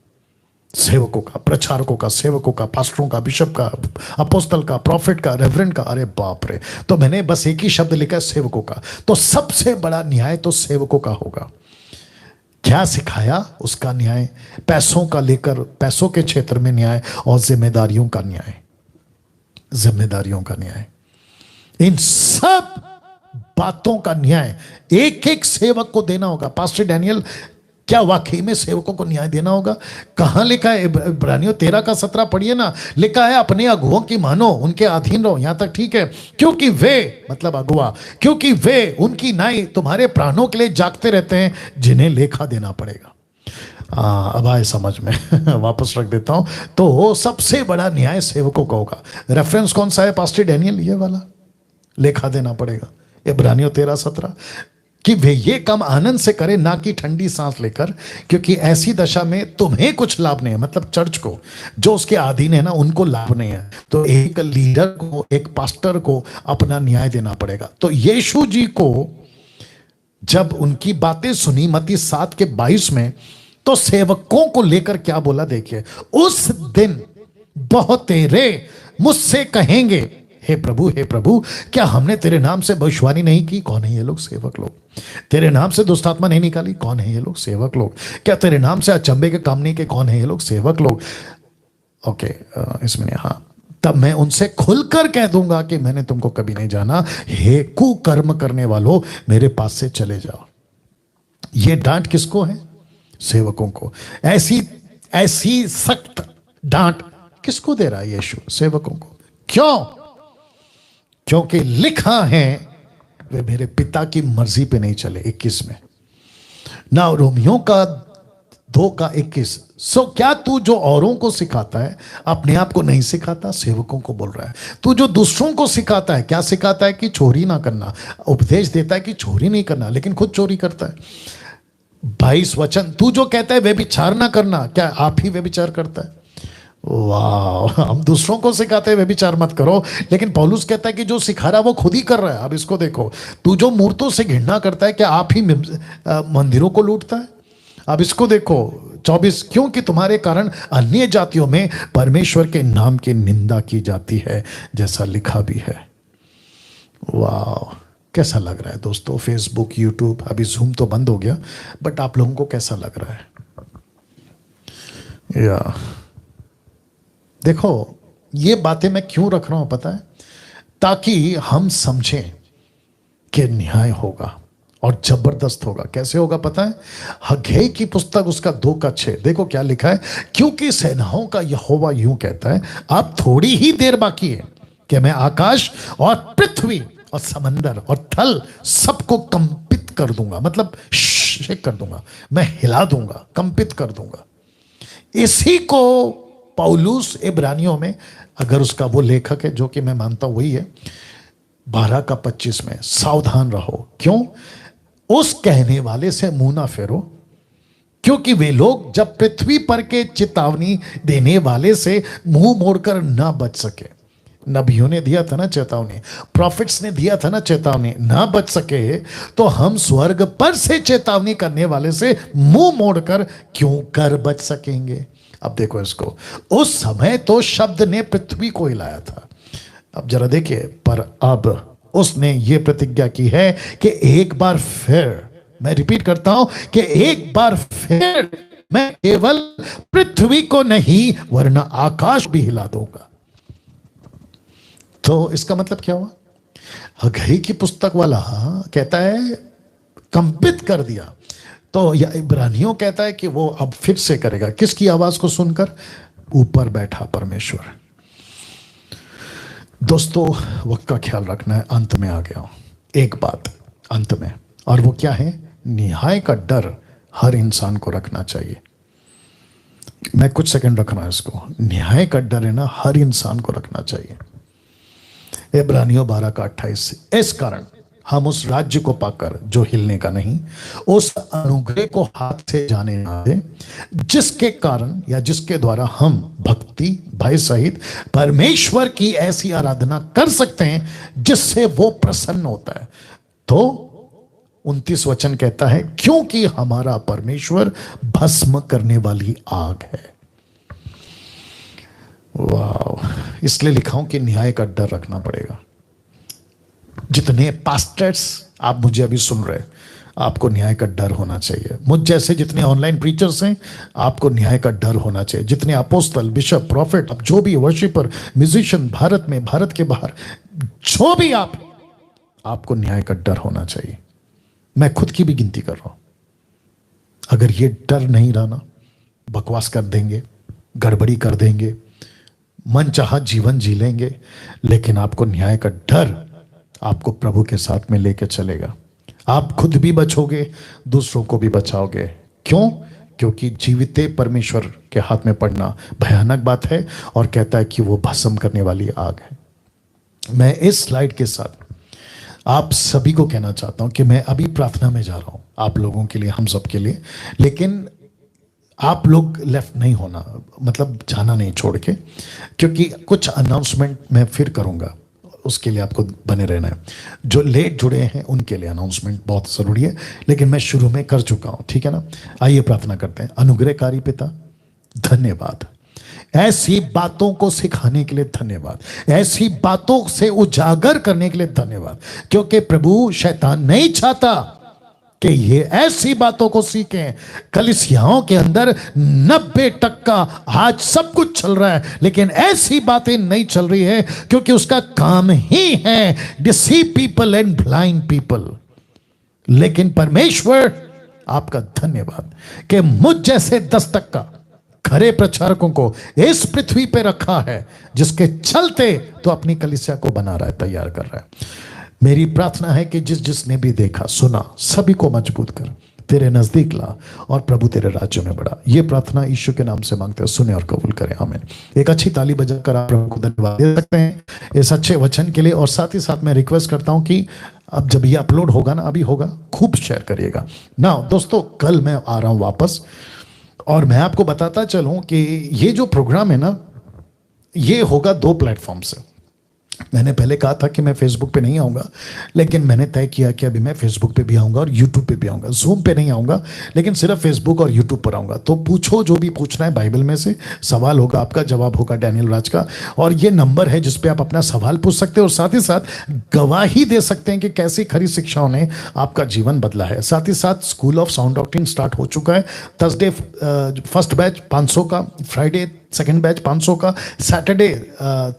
सेवकों का, प्रचारकों का, सेवकों का, पास्टरों का, बिशप का, अपोस्तल का, प्रॉफिट का, रेवरेंड का। अरे बाप रे, तो मैंने बस एक ही शब्द लिखा है, सेवकों का। तो सबसे बड़ा न्याय तो सेवकों का होगा। क्या सिखाया, उसका न्याय। पैसों का लेकर, पैसों के क्षेत्र में न्याय, और जिम्मेदारियों का न्याय, जिम्मेदारियों का न्याय। इन सब बातों का न्याय एक एक सेवक को देना होगा। पास्टर डैनियल, क्या वाकई में सेवकों को न्याय देना होगा? कहां लिखा है? इब्रानियों 13 का 17 पढ़िए ना। लिखा है अपने अगुओं की मानो, उनके अधीन रहो। यहां तक ठीक है, क्योंकि वे, मतलब अगुआ, क्योंकि वे उनकी नाई तुम्हारे प्राणों के लिए जागते रहते हैं, जिन्हें लेखा देना पड़ेगा। अब आए समझ में। वापस रख देता हूं। तो सबसे बड़ा न्याय सेवकों का होगा। रेफरेंस कौन सा है पास्टर डैनियल? ये वाला, लेखा देना पड़ेगा। इब्रानियों 13-17, कि वे ये काम आनंद से करें, ना कि ठंडी सांस लेकर, क्योंकि ऐसी दशा में तुम्हें कुछ लाभ नहीं है। मतलब चर्च को, जो उसके अधीन है ना, उनको लाभ नहीं है। तो एक लीडर को, एक पास्टर को अपना न्याय देना पड़ेगा। तो यीशु जी को जब उनकी बातें सुनी मत्ती 7:22 में, तो सेवकों को लेकर क्या बोला देखिए, उस दिन बहुतेरे मुझसे कहेंगे, हे प्रभु, क्या हमने तेरे नाम से भविष्यवाणी नहीं की? कौन है ये लोग? सेवक लोग। तेरे नाम से दुष्ट आत्मा नहीं निकाली? कौन है ये लोग? सेवक लोग। क्या तेरे नाम से अचंभे के काम नहीं किए? कौन है ये लोग? सेवक लोग। ओके, इसमें हाँ, तब मैं उनसे खुलकर कह दूंगा कि मैंने तुमको कभी नहीं जाना, हे कुकर्म करने वालों, मेरे पास से चले जाओ। ये डांट किसको है? सेवकों को। ऐसी सख्त डांट किसको दे रहा है यीशु? सेवकों को। क्यों? क्योंकि लिखा है वे मेरे पिता की मर्जी पे नहीं चले। 21 में ना, रोमियों का 2:21। सो क्या तू जो औरों को सिखाता है अपने आप को नहीं सिखाता? सेवकों को बोल रहा है। तू जो दूसरों को सिखाता है, क्या सिखाता है? कि चोरी ना करना। उपदेश देता है कि चोरी नहीं करना, लेकिन खुद चोरी करता है। 22 वचन, तू जो कहता है व्यभिचार ना करना, क्या आप ही व्यभिचार करता है? वाह, हम दूसरों को सिखाते हैं व्यभिचार मत करो, लेकिन पौलुस कहता है कि जो सिखा रहा है वो खुद ही कर रहा है। अब इसको देखो, तू जो मूर्तों से घृणा करता है, क्या आप ही मंदिरों को लूटता है? अब इसको देखो 24, क्योंकि तुम्हारे कारण अन्य जातियों में परमेश्वर के नाम की निंदा की जाती है, जैसा लिखा भी है। वाह, कैसा लग रहा है दोस्तों? फेसबुक, यूट्यूब, अभी जूम तो बंद हो गया, बट आप लोगों को कैसा लग रहा है? या देखो, ये बातें मैं क्यों रख रहा हूं पता है? ताकि हम समझें कि न्याय होगा और जबरदस्त होगा। कैसे होगा पता है? हग्गई की पुस्तक उसका 2:6, देखो क्या लिखा है। क्योंकि सेनाओं का यहोवा यूं कहता है, अब थोड़ी ही देर बाकी है कि मैं आकाश और पृथ्वी और समंदर और थल सबको कंपित कर दूंगा। मतलब शेक कर दूंगा, मैं हिला दूंगा, कंपित कर दूंगा। इसी को पौलुस इब्रानियों में, अगर उसका वो लेखक है जो कि मैं मानता हूं वही है, 12:25 में, सावधान रहो। क्यों? उस कहने वाले से मुंह ना फेरो, क्योंकि वे लोग जब पृथ्वी पर के चेतावनी देने वाले से मुंह मोड़कर ना बच सके। नबियों ने दिया था ना चेतावनी, प्रॉफिट्स ने दिया था ना चेतावनी, ना बच सके तो हम स्वर्ग पर से चेतावनी करने वाले से मुंह मोड़कर क्यों कर बच सकेंगे? अब देखो इसको, उस समय तो शब्द ने पृथ्वी को हिलाया था। अब जरा देखिए, पर अब उसने ये प्रतिज्ञा की है कि एक बार फिर, मैं रिपीट करता हूं, कि एक बार फिर मैं केवल पृथ्वी को नहीं वरना आकाश भी हिला दूंगा। तो इसका मतलब क्या हुआ? हग्गई की पुस्तक वाला कहता है कंपित कर दिया, तो या इब्रानियों कहता है कि वो अब फिर से करेगा। किसकी आवाज को सुनकर? ऊपर बैठा परमेश्वर। दोस्तों, वक्त का ख्याल रखना है। अंत में आ गया हूं, एक बात अंत में, और वो क्या है? न्याय का डर हर इंसान को रखना चाहिए। मैं कुछ सेकंड रखना है इसको। न्याय का डर है ना, हर इंसान को रखना चाहिए। इब्रानियों 12:28, इस कारण हम उस राज्य को पाकर जो हिलने का नहीं, उस अनुग्रह को हाथ से जाने ना दे, जिसके कारण या जिसके द्वारा हम भक्ति भय सहित परमेश्वर की ऐसी आराधना कर सकते हैं जिससे वो प्रसन्न होता है। तो 29 वचन कहता है, क्योंकि हमारा परमेश्वर भस्म करने वाली आग है। वाह, इसलिए लिखा हूं कि न्याय का डर रखना पड़ेगा। जितने पास्टर्स आप मुझे अभी सुन रहे, आपको न्याय का डर होना चाहिए। मुझ जैसे जितने ऑनलाइन प्रीचर्स हैं, आपको न्याय का डर होना चाहिए। जितने अपोस्तल, बिशप, प्रॉफिट, अब जो भी वर्शिपर, म्यूजिशियन, भारत में, भारत के बाहर, जो भी आप, आपको न्याय का डर होना चाहिए। मैं खुद की भी गिनती कर रहा हूं। अगर ये डर नहीं रहा ना, बकवास कर देंगे, गड़बड़ी कर देंगे, मनचाहा जीवन जी लेंगे, लेकिन आपको न्याय का डर आपको प्रभु के साथ में लेके चलेगा। आप खुद भी बचोगे, दूसरों को भी बचाओगे। क्यों? क्योंकि जीविते परमेश्वर के हाथ में पड़ना भयानक बात है, और कहता है कि वो भस्म करने वाली आग है। मैं इस स्लाइड के साथ आप सभी को कहना चाहता हूं कि मैं अभी प्रार्थना में जा रहा हूं, आप लोगों के लिए, हम सब के लिए। लेकिन आप लोग लेफ्ट नहीं होना, मतलब जाना नहीं छोड़ के, क्योंकि कुछ अनाउंसमेंट मैं फिर करूंगा, उसके लिए आपको बने रहना है। जो लेट जुड़े हैं उनके लिए अनाउंसमेंट बहुत ज़रूरी है, लेकिन मैं शुरू में कर चुका हूं, ठीक है ना। आइए प्रार्थना करते हैं। अनुग्रहकारी पिता, धन्यवाद ऐसी बातों को सिखाने के लिए, धन्यवाद ऐसी बातों से उजागर करने के लिए, धन्यवाद। क्योंकि प्रभु, शैतान नहीं चाहता कि ये ऐसी बातों को सीखें। कलीसियाओं के अंदर 90% आज सब कुछ चल रहा है, लेकिन ऐसी बातें नहीं चल रही है, क्योंकि उसका काम ही है deceive people and blind people. लेकिन परमेश्वर, आपका धन्यवाद कि मुझ जैसे 10% खरे प्रचारकों को इस पृथ्वी पे रखा है, जिसके चलते तो अपनी कलीसिया को बना रहा है, तैयार कर रहा है। मेरी प्रार्थना है कि जिस जिसने भी देखा सुना, सभी को मजबूत कर, तेरे नजदीक ला, और प्रभु तेरे राज्य में बढ़ा। ये प्रार्थना यीशु के नाम से मांगते हैं, सुने और कबूल करें, आमीन। एक अच्छी ताली बजाकर आप प्रभु को धन्यवाद दे सकते हैं इस अच्छे वचन के लिए। और साथ ही साथ मैं रिक्वेस्ट करता हूं कि अब जब ये अपलोड होगा ना, अभी होगा, खूब शेयर करिएगा ना। दोस्तों, कल मैं आ रहा हूं वापस, और मैं आपको बताता चलूं कि ये जो प्रोग्राम है ना, ये होगा 2 प्लेटफॉर्म से। मैंने पहले कहा था कि मैं फेसबुक पे नहीं आऊँगा, लेकिन मैंने तय किया कि अभी मैं फेसबुक पे भी आऊँगा और यूट्यूब पे भी आऊँगा। जूम पे नहीं आऊँगा, लेकिन सिर्फ फेसबुक और यूट्यूब पर आऊँगा। तो पूछो जो भी पूछना है, बाइबल में से सवाल होगा, आपका जवाब होगा डैनियल राज का। और ये नंबर है जिस पे आप अपना सवाल पूछ सकते हैं, और साथ ही साथ गवाही दे सकते हैं कि कैसी खरी शिक्षाओं ने आपका जीवन बदला है। साथ ही साथ school of sound doctrine start हो चुका है। थर्सडे फर्स्ट बैच 500 का, फ्राइडे सेकंड बैच 500 का, सैटरडे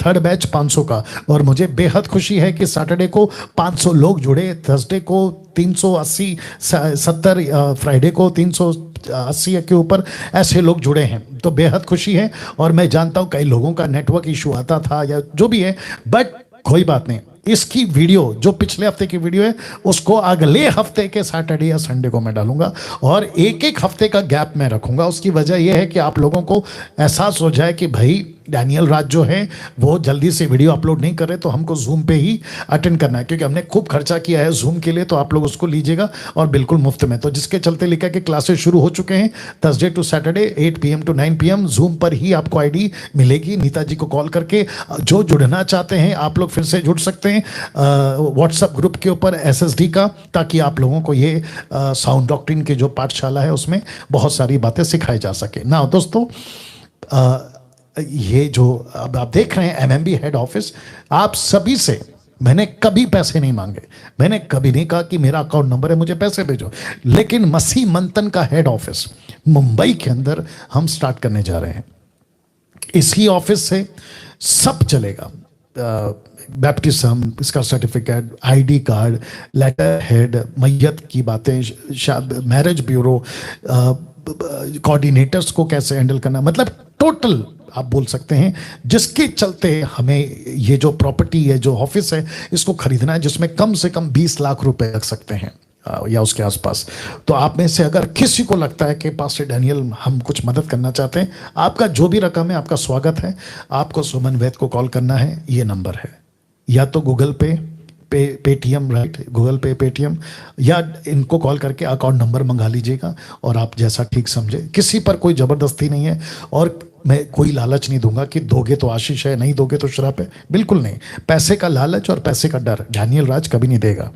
थर्ड बैच 500 का। और मुझे बेहद खुशी है कि सैटरडे को 500 लोग जुड़े, थर्सडे को 380, 70, फ्राइडे को 380 के ऊपर ऐसे लोग जुड़े हैं, तो बेहद खुशी है। और मैं जानता हूं कई लोगों का नेटवर्क इशू आता था या जो भी है, बट कोई बात नहीं। इसकी वीडियो, जो पिछले हफ्ते की वीडियो है, उसको अगले हफ्ते के सैटरडे या संडे को मैं डालूंगा, और एक एक हफ्ते का गैप मैं रखूंगा। उसकी वजह यह है कि आप लोगों को एहसास हो जाए कि भाई डैनियल राज जो है वो जल्दी से वीडियो अपलोड नहीं कर रहे, तो हमको जूम पे ही अटेंड करना है, क्योंकि हमने खूब खर्चा किया है जूम के लिए। तो आप लोग उसको लीजिएगा, और बिल्कुल मुफ्त में। तो जिसके चलते लिखा कि क्लासेस शुरू हो चुके हैं, Thursday to Saturday 8 PM to 9 PM Zoom पर ही आपको आईडी मिलेगी। नीता जी को कॉल करके जो जुड़ना चाहते हैं आप लोग फिर से जुड़ सकते हैं व्हाट्सएप ग्रुप के ऊपर SSD का, ताकि आप लोगों को ये साउंड डॉक्ट्रिन की जो पाठशाला है उसमें बहुत सारी बातें सिखाई जा सके ना। दोस्तों, ये जो अब आप देख रहे हैं MMB हेड ऑफिस, आप सभी से मैंने कभी पैसे नहीं मांगे। मैंने कभी नहीं कहा कि मेरा अकाउंट नंबर है, मुझे पैसे भेजो। लेकिन मसीह मंथन का हेड ऑफिस मुंबई के अंदर हम स्टार्ट करने जा रहे हैं। इसी ऑफिस से सब चलेगा, बैप्टिज्म, इसका certificate, ID card, letter head, मैयत की बातें, मैरिज ब्यूरो, कोऑर्डिनेटर्स को कैसे हैंडल करना, मतलब टोटल आप बोल सकते हैं। जिसके चलते हमें ये जो प्रॉपर्टी है, जो ऑफिस है, इसको खरीदना है, जिसमें कम से कम 20 लाख रुपए लग सकते हैं या उसके आसपास। तो आप में से अगर किसी को लगता है कि पास्टर डैनियल हम कुछ मदद करना चाहते हैं, आपका जो भी रकम है, आपका स्वागत है। आपको सुमन वैद को कॉल करना है, ये नंबर है, या तो गूगल पे, पेटीएम, राइट, गूगल पे, पेटीएम, या इनको कॉल करके अकाउंट नंबर मंगा लीजिएगा, और आप जैसा ठीक समझे। किसी पर कोई ज़बरदस्ती नहीं है, और मैं कोई लालच नहीं दूंगा कि दोगे तो आशीष है, नहीं दोगे तो श्राप है, बिल्कुल नहीं। पैसे का लालच और पैसे का डर डैनियल राज कभी नहीं देगा।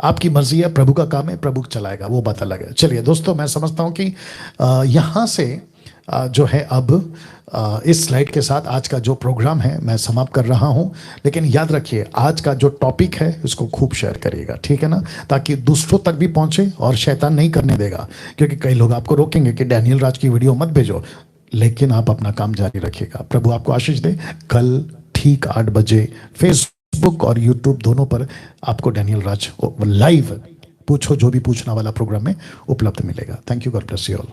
आपकी मर्जी है, प्रभु का काम है, प्रभु चलाएगा, वो बात अलग है। चलिए दोस्तों, मैं समझता हूँ कि यहाँ से जो है अब इस स्लाइड के साथ आज का जो प्रोग्राम है मैं समाप्त कर रहा हूं। लेकिन याद रखिए, आज का जो टॉपिक है इसको खूब शेयर करिएगा, ठीक है ना, ताकि दूसरों तक भी पहुंचे, और शैतान नहीं करने देगा। क्योंकि कई लोग आपको रोकेंगे कि डैनियल राज की वीडियो मत भेजो, लेकिन आप अपना काम जारी रखिएगा। प्रभु आपको आशीष दे। कल ठीक 8 बजे फेसबुक फेसबुक और यूट्यूब दोनों पर आपको डैनियल राज लाइव पूछो जो भी पूछना वाला प्रोग्राम में उपलब्ध मिलेगा। Thank you, God bless you all.